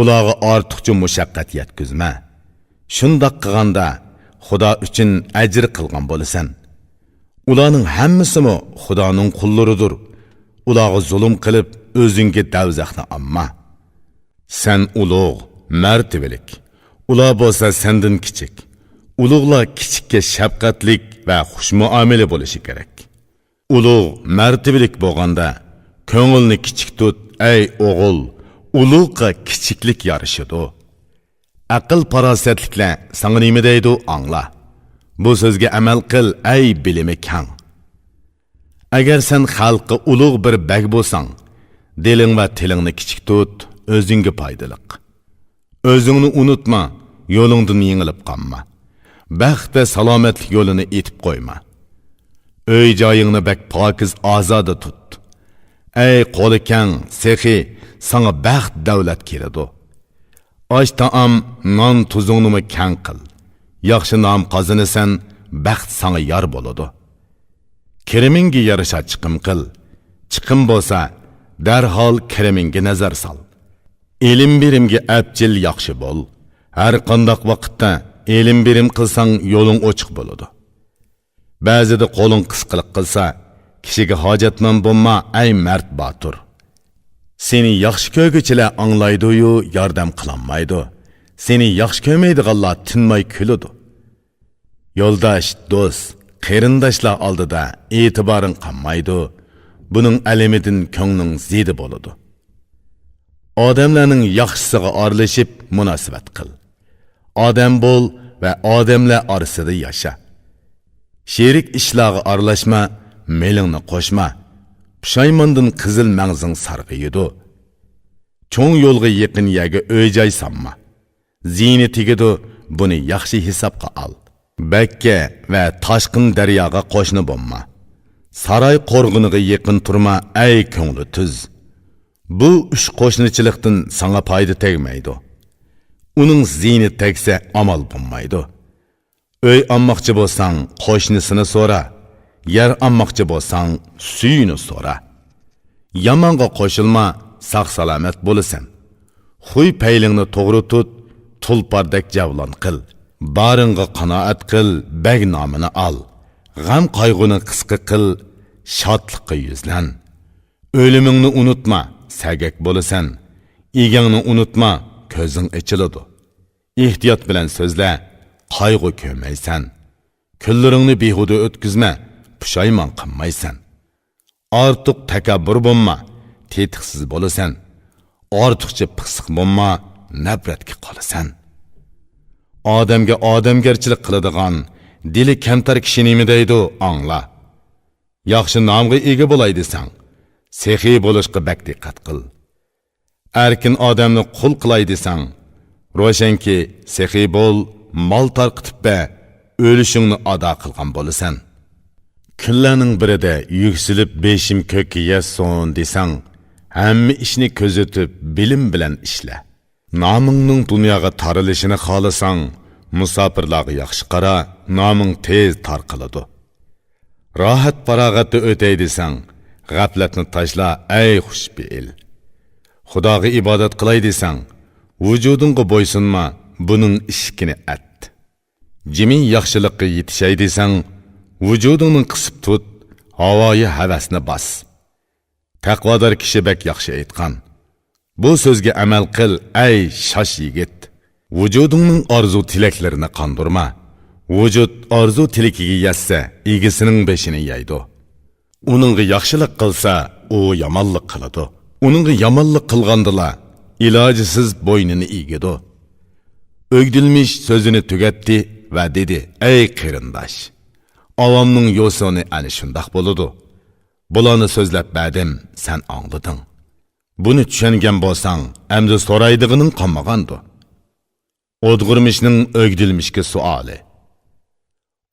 Ularga ortiqcha mushaqqat yetkazma. Shundoq qilganda Xudo uchun ajr qilgan bo'lasan. Ularning hammasimi Xudoning qullaridir. Ularga zulm qilib, o'zingga davzaqni amma. Sen ulug', martabalik. Ular bo'lsa sendan kichik. Ulug'lar kichikka shafqatlik va xushmuomala bo'lishi kerak. Ulug', martabalik bo'lganda, ko'ngilni kichik tut, ey o'g'il. Ulug'ga kichiklik yarashadi. Aql farosatliklar sana nima deydi angla. Bu so'zga amal qil, ey bilimi kang. Agar sen xalqqa ulug' bir bag bo'lsang, diling va tilingni kichik tut, o'zingga foydaliq. O'zingni unutma, yo'lingdan yengilib qolma. Baxt va salomatlik yo'lini etib qo'yma. Uy joyingni bak pokiz ozoda tut. Ey qo'li kang, sehi, sana baxt davlat keladi. Osh taom, non tuzingni kang qil. Yaxshi nom qozinasan, baxt sana yor bo'ladi. Kiriminga yarasha chiqim qil. Chiqim bo'lsa, darhol kiriminga nazar sol. Ilm birimga abjil yaxshi bo'l. Har qandoq vaqtda ilm birim qilsang yo'ling ochiq bo'ladi. Ba'zida qo'ling qisqiliq qilsa, kishiga hojatman bo'lma, ey mard botir. Seni yaxshi ko'rguchilar anglaydi-yu, yordam qilolmaydi. Seni yaxshi ko'rmaydiganlar tinmay kuladi. Yo'ldosh, do'st, qarindoshlar oldida e'tiboring qolmaydi. Buning alimidan ko'ngling zidi bo'ladi. Odamlarning yaxshisiga aralashib munosabat qil. Odam bo'l va odamlar orasida yasha. Sherik ishlarga aralashma, melingni qo'shma. Pushaymondan qizil mangzing sarg'iydi. Cho'ng yo'lga yaqin yerga o'y-joy sanma. Zini tegidi, buni yaxshi hisobga ol. Bakka va Toshqin daryoga qo'shni bo'lma. Saroy qo'rg'iniga yaqin turma, ey ko'ngli tuz. Bu uch qo'shnichilikdan sana foyda tegmaydi. Uning zini tegsa amal bo'lmaydi. Uy olmoqchi bo'lsang, qo'shnisini so'ra. Yer olmoqchi bo'lsang, suyini so'ra. Yomonga qo'shilma, sog' salomat bo'lasan. Xuy paylingni to'g'ri tut, tulpardek javlon qil. Baringga qanoat qil, bag nomini ol. G'am qayg'uni qisqa qil, shodlikqa yuzlan. O'limingni unutma, sagak bo'lasan. Egangni unutma, ko'zing ochiladi. Ehtiyot bilan so'zla, qayg'u ko'maysan. Kunlaringni behuda o'tkazma, pushaymon qilmaysan. Ortiq takabbur bo'lma, tetiqsiz bo'lasan. Ortiqcha pisiq bo'lma, nafratga qolasan. Odamga odamgarchilik qiladigan, dili kamtar kishi nima deydi, angla. yaxshi nomga ega bo'lay desang, sexiy bo'lishga bak diqqat qil. Erkin odamni qul qilay desang, ro'shanki sexiy bo'l, mol tarqitib ba, o'lishingni ado qilgan bo'lasan. Kunlarning birida yuksilib beshim ko'kka yetsin desang, hamma ishni ko'zitib bilim bilan ishla. Nomingning dunyoga tarilishini xohlasang, musofirlarga yaxshi qara, noming tez tarqaladi. Rohat farog'atda o'tay desang, g'aflatni tashla, ey xushbe'il. Xudoga ibodat qilay desang, vujudingga bo'ysunma, buning ishkini at. Jimi yaxshilikqa yetishay desang, vujudingni qisib tut, havoyi havasni bas. Taqvodor kishi bek yaxshi aytgan. Bu so'zga amal qil, ey shosh yigit. Vujudingning orzu tilaklarini qondirma. Vujud orzu tilakiga yetsa, egisining beshini yeydi. Uningga yaxshilik qilsa, u yomonlik qiladi. Uningga yomonlik qilgandila, ilojisiz bo'ynini egidi. O'gdilmish so'zini tugatdi va dedi: "Ey qarindosh, avomning yo'soni ana shundoq bo'ladi. Bularni so'zlab berdim, sen anglading. Buni tushungan bo'lsang, endi so'raydigining qolmagandi." O'dg'irmishning o'gdilmishga savoli.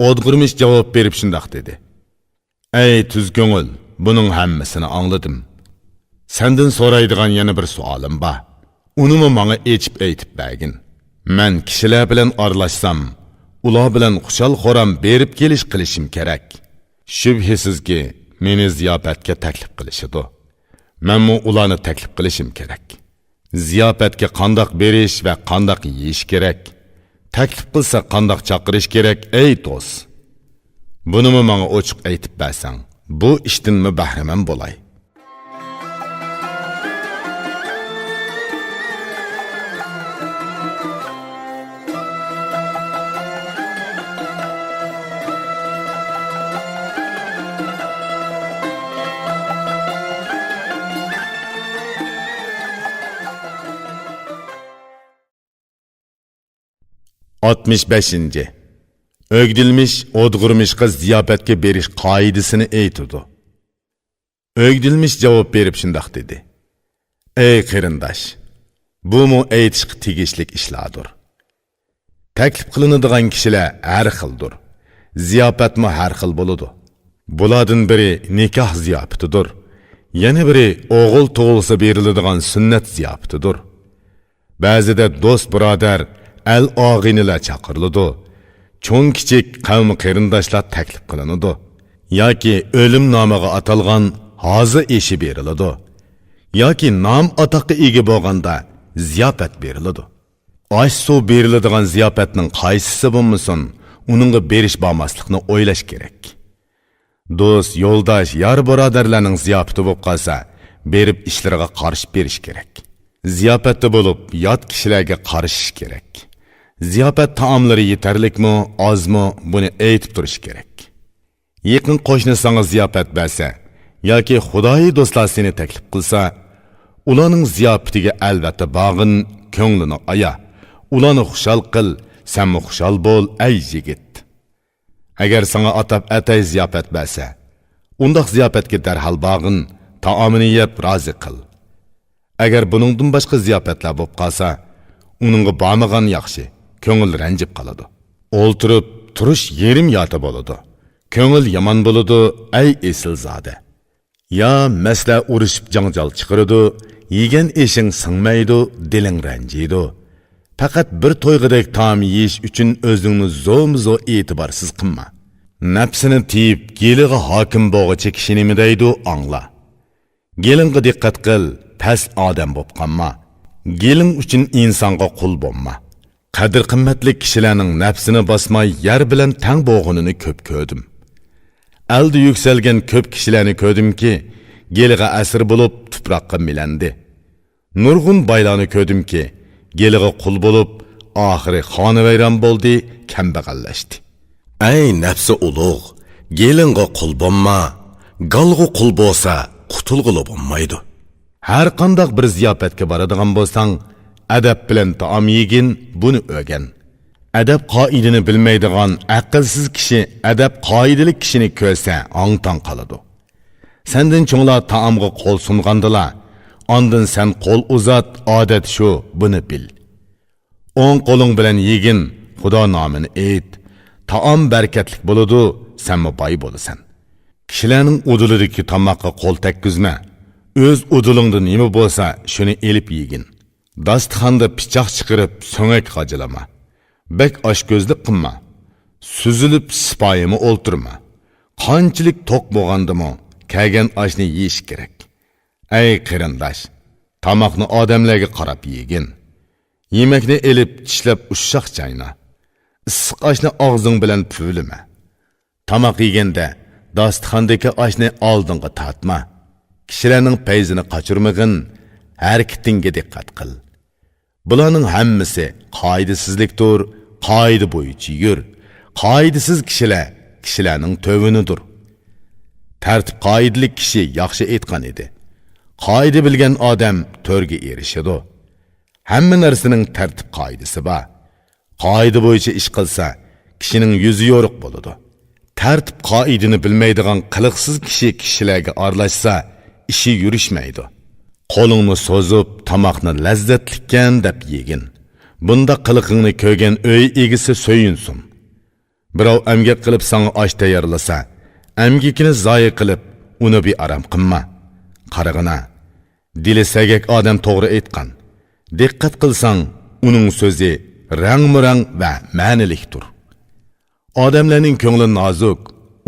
O'dg'irmish javob berib shundoq dedi: "Ey tuz ko'ngil, buning hammasini angladim. Senden so'raydigan yana bir savolim bor. Unimi menga echib aytib bergin. Men kishilar bilan aralashsam, ular bilan xushal-xo'ram berib kelish qilishim kerak. Shubhisizki, meni ziyofatga taklif qilishidi. Menmi ularni taklif qilishim kerak. Ziyofatga qandoq berish va qandoq yeyish kerak? Taklif qilsa qandoq chaqirish kerak, ey do'st? Bunimi menga ochiq aytib bersang, bu ishdanmi bahramand bo'lay." Altmış beşinci. O'gdilmish o'dg'irmishga ziyofatga berish qoidasini aytdi. O'gdilmish javob berib shundoq dedi: "Ey qarindosh, bu mu aytishga tegishlik ishlardir. Taklif qilinadigan kishilar har xildir. Ziyofatmi har xil bo'ladi. Bulardan biri nikoh ziyofatidir. Yana biri o'g'il tug'ilsa beriladigan sunnat ziyofatidir. Ba'zida do'st birodar el og'inilar chaqiriladi. Cho'ng kichik qavm qarindoshlar taklif qilinadi. Yoki o'lim nomiga atalgan hozir ishi beriladi. Yoki nom atoqqa ega bo'lganda ziyofat beriladi. Osh suv beriladigan ziyofatning qaysisi bo'lmasin, uningga berish bo'lmaslikni o'ylash kerak. Do'st, yo'ldosh, yar birodarlarning ziyofati bo'lib qolsa, berib ishlariga qarshi berish kerak. Ziyofatda bo'lib, yot kishilarga qarishish kerak. Ziyofat taomlari yetarlikmi, ozmi, buni aytib turish kerak. Yaqin qo'shni senga ziyofat bersa yoki xudoyi do'stlar seni taklif qilsa, ularning ziyofatiga albatta bag'in, ko'nglini aya. Ularni xushal qil, senmi xushal bo'l, ey yigit. Agar senga atab atay ziyofat bersa, undaq ziyofatga darhol bag'in, taomini yeb rozi qil. Agar buningdan boshqa ziyofatlar bo'lib qolsa, uningga bormagan yaxshi. Ko'ngil ranjib qoladi. O'ltirib turish yerim yota bo'ladi. Ko'ngil yomon bo'ladi, ey esilzoda. Ya masla urishib janjal chiqiradi, yegan ishing singmaydi, diling ranjiydi. Faqat bir to'yg'idek taom yeyish uchun o'zingni zo'mzo e'tiborsiz qilma. Nafsini tiyib, geliga hokim bo'g'ichi kishi nima deydi, angla. Gelingga diqqat qil, past odam bo'lib qolma. Geling uchun insonga qul bo'lma. Qadr qimmatli kishilarning nafsini bosmay yer bilan tang bo'g'inini ko'p ko'rdim. Aldi yuksalgan ko'p kishilarni ko'rdimki, geliga asir bo'lib tuproqqa milandi. Nurg'un baylarni ko'rdimki, geliga qul bo'lib, oxiri xonavayron bo'ldi, kambag'allashdi. Ey nafsi ulug', gelingga qul bo'lma. Galg'u qul bo'lsa, qutulg'ili bo'lmaydi. Har qanday bir ziyofatga boradigan bo'lsang, adab bilan taom yegin, buni o'rgan. Adab qoidini bilmaydigan aqlsiz kishi adab qoidalik kishini ko'rsa ongtong qoladi. Senden cho'nglar taomga qo'l sungandilar. Ondan sen qo'l uzat, odat shu, buni bil. O'ng qo'ling bilan yegin, Xudo nomini ayt. Taom barakatlik bo'ladi, senmi boy bo'lasan. Kishilarning uduliridagi tomoqqa qo'l tekkizma. O'z udulingda nima bo'lsa, shuni elib yegin. Dasturxonda pichoq chiqarib, so'ngak qajilama. Bek oshko'zlik qilma. Suzilib sipoyimi o'ltirma. Qanchalik to'q bo'lgandimi, kelgan oshni yeyish kerak. Ey qarindosh, tomoqni odamlarga qarab yegin. Yemekni elib tishlab ushshoq chayna. Issiq oshni og'zing bilan puvlama. Tomoq yeganda dasturxondagi oshni oldinga tortma. Kishilarning payzini qochirmag'in, harakatingga diqqat qil. Bularning hammasi qoidasizlikdir, qoida bo'yicha yur. Qoidasiz kishilarning tövünidir. Tartib qoidalik kishi yaxshi aytgan edi. Qoida bilgan odam to'rga erishadi. Hamma narsaning tartib qoidasi bor. Qoida bo'yicha ish qilsa, kishining yuzi yo'riq bo'ladi. Tartib qoidini bilmaydigan qiliqsiz kishilarga aralashsa, ishi yurishmaydi. Qo'lingni so'zib, tomoqni lazzatlikkan deb yegin. Bunda qiliqingni ko'rgan uy egisi so'yinsin. Birov amgak qilib sana osh tayyorlasa, amgikini zoya qilib, uni bir aram qilma. Qarag'ina, dili sagak odam to'g'ri aytgan. Diqqat qilsang, uning so'zi rang-murang va ma'nilikdir. Odamlarning ko'ngli nozuk,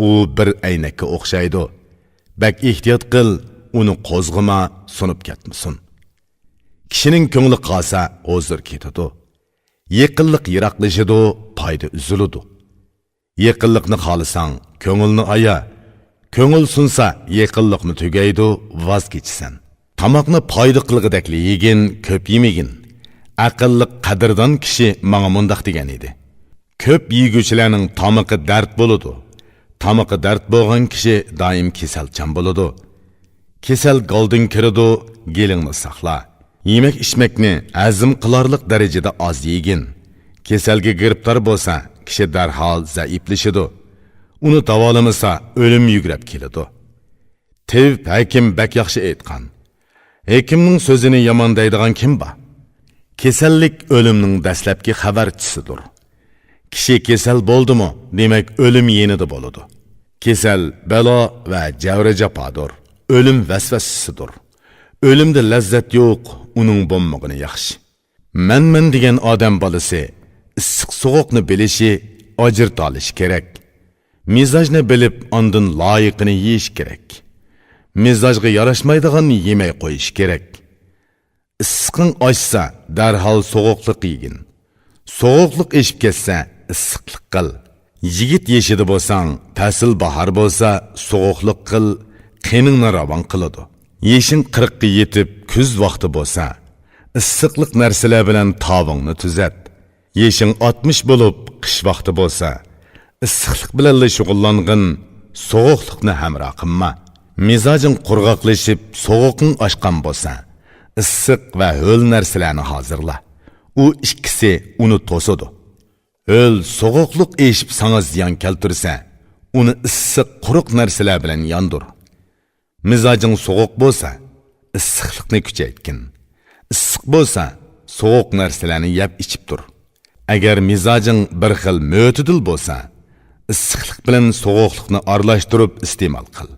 u bir aynakka o'xshaydi. Bak ehtiyot qil, uni qo'zg'ima, sunib ketmasin. Kishining ko'ngli qolsa, hozir ketadi. Yaqinlik yiroqlashadi, foyda uziladi. Yaqinlikni xohlasang, ko'ngilni aya. Ko'ngil sunsa, yaqinlikni tugaydi, voz kechsan. Tomoqni foyda qilg'idakli yegin, ko'p yemagin. Aqlli qadrdon kishi menga mundaq degan edi. Ko'p yeguvchilarning tomoqi dard bo'ladi. Tomoqi dard bo'lgan kishi doim kasalchan bo'ladi. Kesal goldin kiradi, gelingni saqla. Yemek içmekni azm qilarlik darajada az yegin. Kesalga giribtor bo'lsa, kishi darhol zaiflashadi. Uni davolamasa o'lim yugrab keladi. Tevib hakim bak yaxshi aytgan. Hekimning so'zini yomon deydigan kim bor? Kesallik o'limning dastlabki xabarchisidir. Kishi kesal bo'ldimi, demak o'lim yenida bo'ladi. Kesal balo va javra japodir. Ölüm vesvesisidir. Ölümde lezzet yok, onun bommağını yaxshi. Men degan odam bolasi, issiq soğuqni bilishi, ajrt olish kerak. Mizajni bilib, ondan loyiqini yeyish kerak. Mizajga yarashmaydiganni yemay qo'yish kerak. Issiqing oshsa, darhol so'g'uqlik yegin. So'g'uqlik eshib ketsa, issiqlik qil. Yigit yeshidi bo'lsang, fasil bahor bo'lsa, so'g'uqlik qil. Qeningni ravon qiladi. Yeshin 40 ga yetib, kuz vaqti bo'lsa, issiqlik narsalar bilan tavingni tuzat. Yeshin 60 bo'lib, qish vaqti bo'lsa, issiqlik bilan shug'ullangin, so'g'uqlikni hamroh qilma. Mizojing qurg'oqlashib, so'g'uqing oshgan bo'lsa, issiq va ho'l narsalarni hozirla. U ikkisi uni to'sadi. Ho'l so'g'uqlik eshib sana ziyon keltirsa, uni issiq quruq narsalar bilan yondir. Mizajing soğuk bo'lsa, issiqlikni kuchaytgin. Issiq bo'lsa, soğuk narsalarni yeb ichib tur. Agar mizajing bir xil mo'tidil bo'lsa, issiqlik bilan soğuqlikni aralashtirib iste'mol qil.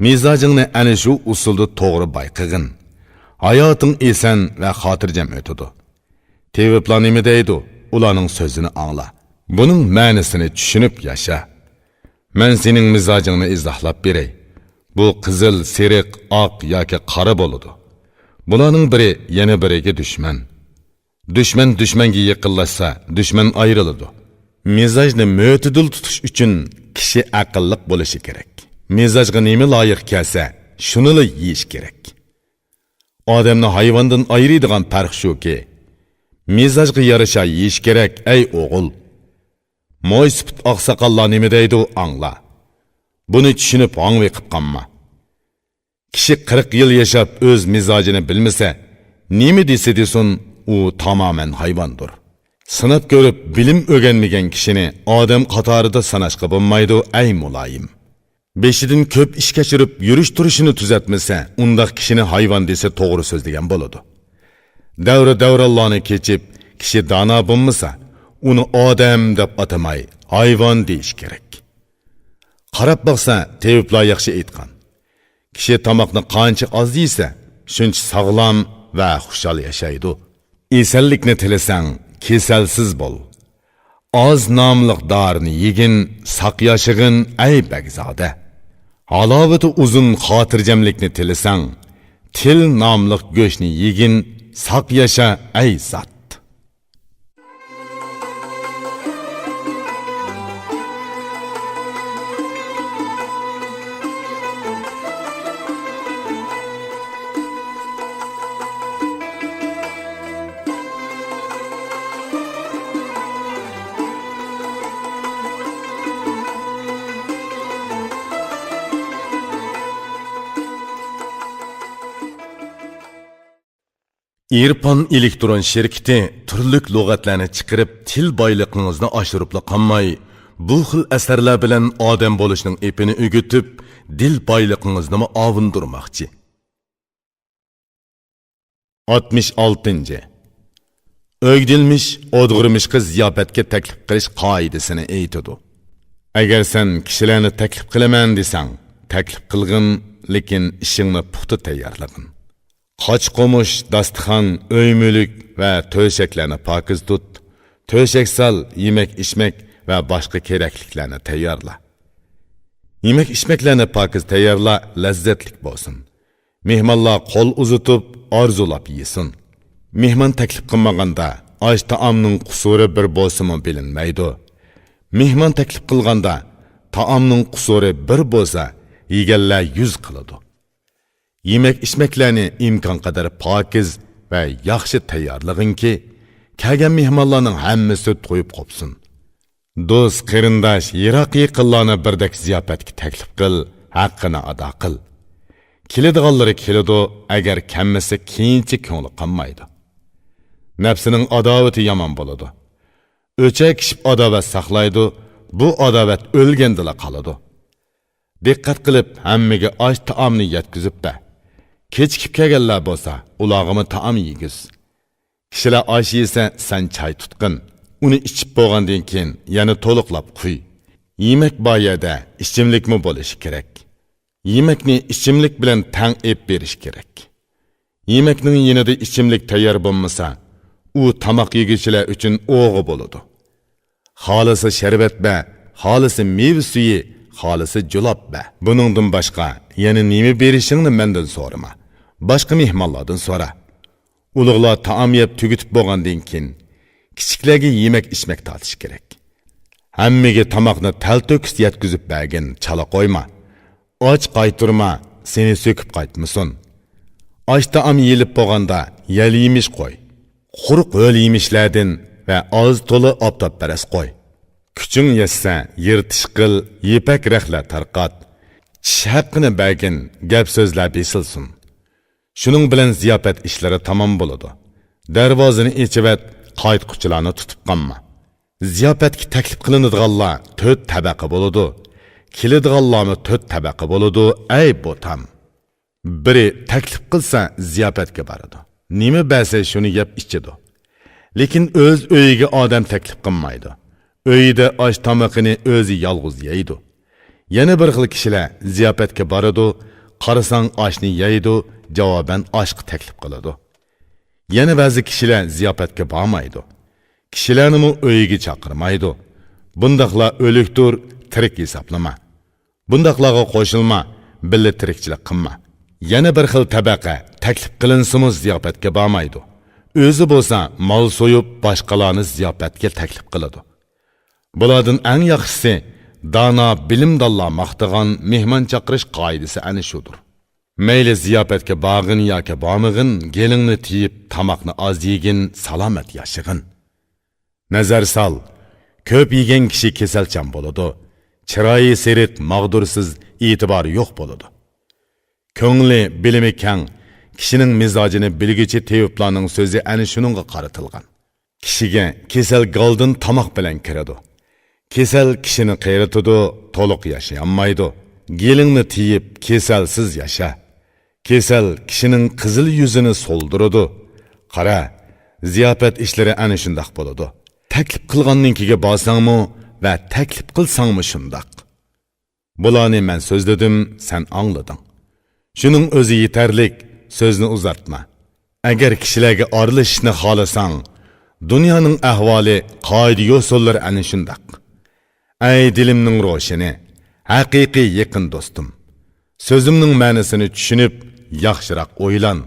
Mizajingni ana shu usulda to'g'ri bayqig'in. Hayoting esan va xotirjam o'tadi. Teviblar nima deydi? Ularning so'zini angla. Buning ma'nosini tushunib yasha. Men sening mizajingni izohlab beray. Bu qizil, seriq, oq yoki qora bo'ladi. Bularning biri yana biriga dushman. Dushman dushmanga yaqinlashsa, dushman ayriladi. Mizajni mo'tidil tutish uchun kishi aqlliq bo'lishi kerak. Mizajga nima loyiq kelsa, shuni yeyish kerak. Odamni hayvondan ayiradigan farq shuki, mizajga yarasha yeyish kerak, ey o'g'il. Mo'ysipit oqsoqollar nima deydi, angla. Buni tushunib angvi qilib qolma. Kishi 40 yil yashab o'z mizojini bilmasa, nima desa desin, u tamoman hayvondir. Sınab görüp bilim öğrenmegen kişini adam qatarida sanashqa bo'lmaydi ay mulayim. Beşidin köp iş keçirip yürüş turuşunu tüzetmese, undaq kişini hayvan dese doğru söz degan boludu. Davrallarını keçip kişi dana bulmasa, onu adam deb atamay, hayvan deyiş gerek. Qarab baqsa, teviplar yaxshi aytgan. Kişi tamoqni qancha az yeysa, shuncha sog'lom va xushal yashaydi. Esallikni tilasang, kesalsiz bol. Az namliq darni yegin, saq yashig'in ay bagzoda. Halovati uzun xotirjamlikni tilasang, til namliq go'shtni yegin, saq yasha ay zot. İrpon elektron şirketi turlik lug'atlarni chiqarib til boyligingizni oshirib qolmay, bu xil asarlar bilan odam bo'lishning epini o'gitib, dil boyligingizni ovundirmoqchi. 66. Ögdilmiş, odg'irmishga ziyofatga taklif qilish qoidasini aytadi. Agar sen kishilarni taklif qilaman desang, taklif qilgin, lekin ishingni puxta tayyorlagin. Qoch qo'mush, dasturxon, o'y-mulk va to'shaklarni pokiz tut. To'shak sol, yemak-ichmak va boshqa kerakliklarni tayyorla. Yemak-ichmaklarni pokiz tayyorla, lazzatli bo'lsin. Mehmonlar qo'l uzatib, orzulab yesin. Mehmon taklif qilmaganda, osh taomning qusuri bir bo'lsa-mu bilinmaydi. Mehmon taklif qilganda, taomning qusuri bir bo'lsa, yeganlar 100 qiladi. Yemek-içmeklerini imkan kadar pakiz ve yaxshi tayyorlagin ki, kelgan mehmonlarning hammasi to'yib qopsun. Do'st, qarindosh, yiroq yaqinlarni birdek ziyofatga taklif qil, haqqini ado qil. Keladiganlari keladi, agar kammasi keyinchi ko'ngli qolmaydi. Nafsining adovati yomon bo'ladi. O'chak kishib adovat saqlaydi, bu adovat o'lgandila qoladi. Diqqat qilib, hammaga osh taomni yetkazib-da. Kechikib kelganlar bo'lsa, ularga taom yegiz. Kishilar osh yesa, sen choy tutqin. Uni ichib bo'lgandan keyin yana to'liqlab quy. Yemak boyada ichimlikmi bo'lishi kerak. Yemakni ichimlik bilan tang ep berish kerak. Yemakning yanida ichimlik tayyor bo'lmasa, u tamoq yegichilar uchun o'g'i bo'ladi. Xolisi sharbat ba, xolisi meva suyi, xolisi julob ba. Buningdan boshqa yana nima berishingni mendan so'rama. Başqa mehmonlardan so'ra. Ulug'lar taom yeb tugitib bo'lgandan keyin kichiklarga yemak-ichmak tortish kerak. Hammaga tamoqni talto'kis yetkazib bergin, chala qo'yma. Och qaytirma, seni so'kib qaytmasin. Osh taom yelib bo'lganda yal yemish qo'y. Quruq o'l yemishlardan va oz to'la optob paras qo'y. Kuching yetsa, yirtish qil, yepak rahlar tarqat. Tish haqqini bergin, gap so'zlar besilsin. Shuning bilan ziyofat ishlari tamom bo'ladi. Darvozani ichibat, qaytquchilarni tutib qolma. Ziyofatga taklif qilinadiganlar 4 tabaqa bo'ladi. Keladiganlarmi 4 tabaqa bo'ladi. Ey botam. Biri taklif qilsa ziyofatga boradi. Nima bersa shuni yeb ichadi. Lekin o'z uyiga odam taklif qilmaydi. Uyida osh tamoqini o'zi yolg'iz yeydi. Yana bir xil kishilar ziyofatga boradi, qarasang oshni yeydi, javoban oshqa taklif qiladi. Yana ba'zi kishilar ziyofatga bormaydi. Kishilarni uyiga chaqirmaydi. Bundaqlar o'likdir, tirik hisoblama. Bundaqlarga qo'shilma, billa tirikchilik qilma. Yana bir xil tabaqa taklif qilinsa-mu ziyofatga bormaydi. O'zi bo'lsa, mol so'yib, boshqalarni ziyofatga taklif qiladi. Bulardan eng yaxshisi dana bilimdallar maqtagan mehmon chaqirish qoidasi ana shudir. Mayli ziyofatga borgin yoki bormag'in, gelingni tiyib, tamoqni oz yegin, salomat yashag'in. Nazar sol, ko'p yegan kishi kasalchan bo'ladi. Chiroyi serit, mag'dursiz, e'tibori yo'q bo'ladi. Ko'ngli, bilimi keng, kishining mizojini bilguchi teviblarning so'zi ana shuningga qaratilgan. Kishiga kasal goldin tomoq bilan kiradi. Kasal kishini qayritadi, to'liq yashayolmaydi. Gelingni tiyib, kasalsiz yasha. Kasal kishining qizil yuzini so'ldiradi. Qara, ziyofat ishlari ana shundoq bo'ladi. Taklif qilganninkiga borsangmi va taklif qilsangmi shundoq. Bularni men so'zladim, sen anglading. Shuning o'zi yetarlik, so'zni uzartma. Agar kishilarga aralashishni xohlasang, dunyoning ahvoli, qoida yo'llar ana shundoq. Ey dilimning ro'shini, haqiqiy yaqin do'stim. So'zimning ma'nosini tushunib, yaxshiroq o'ylan.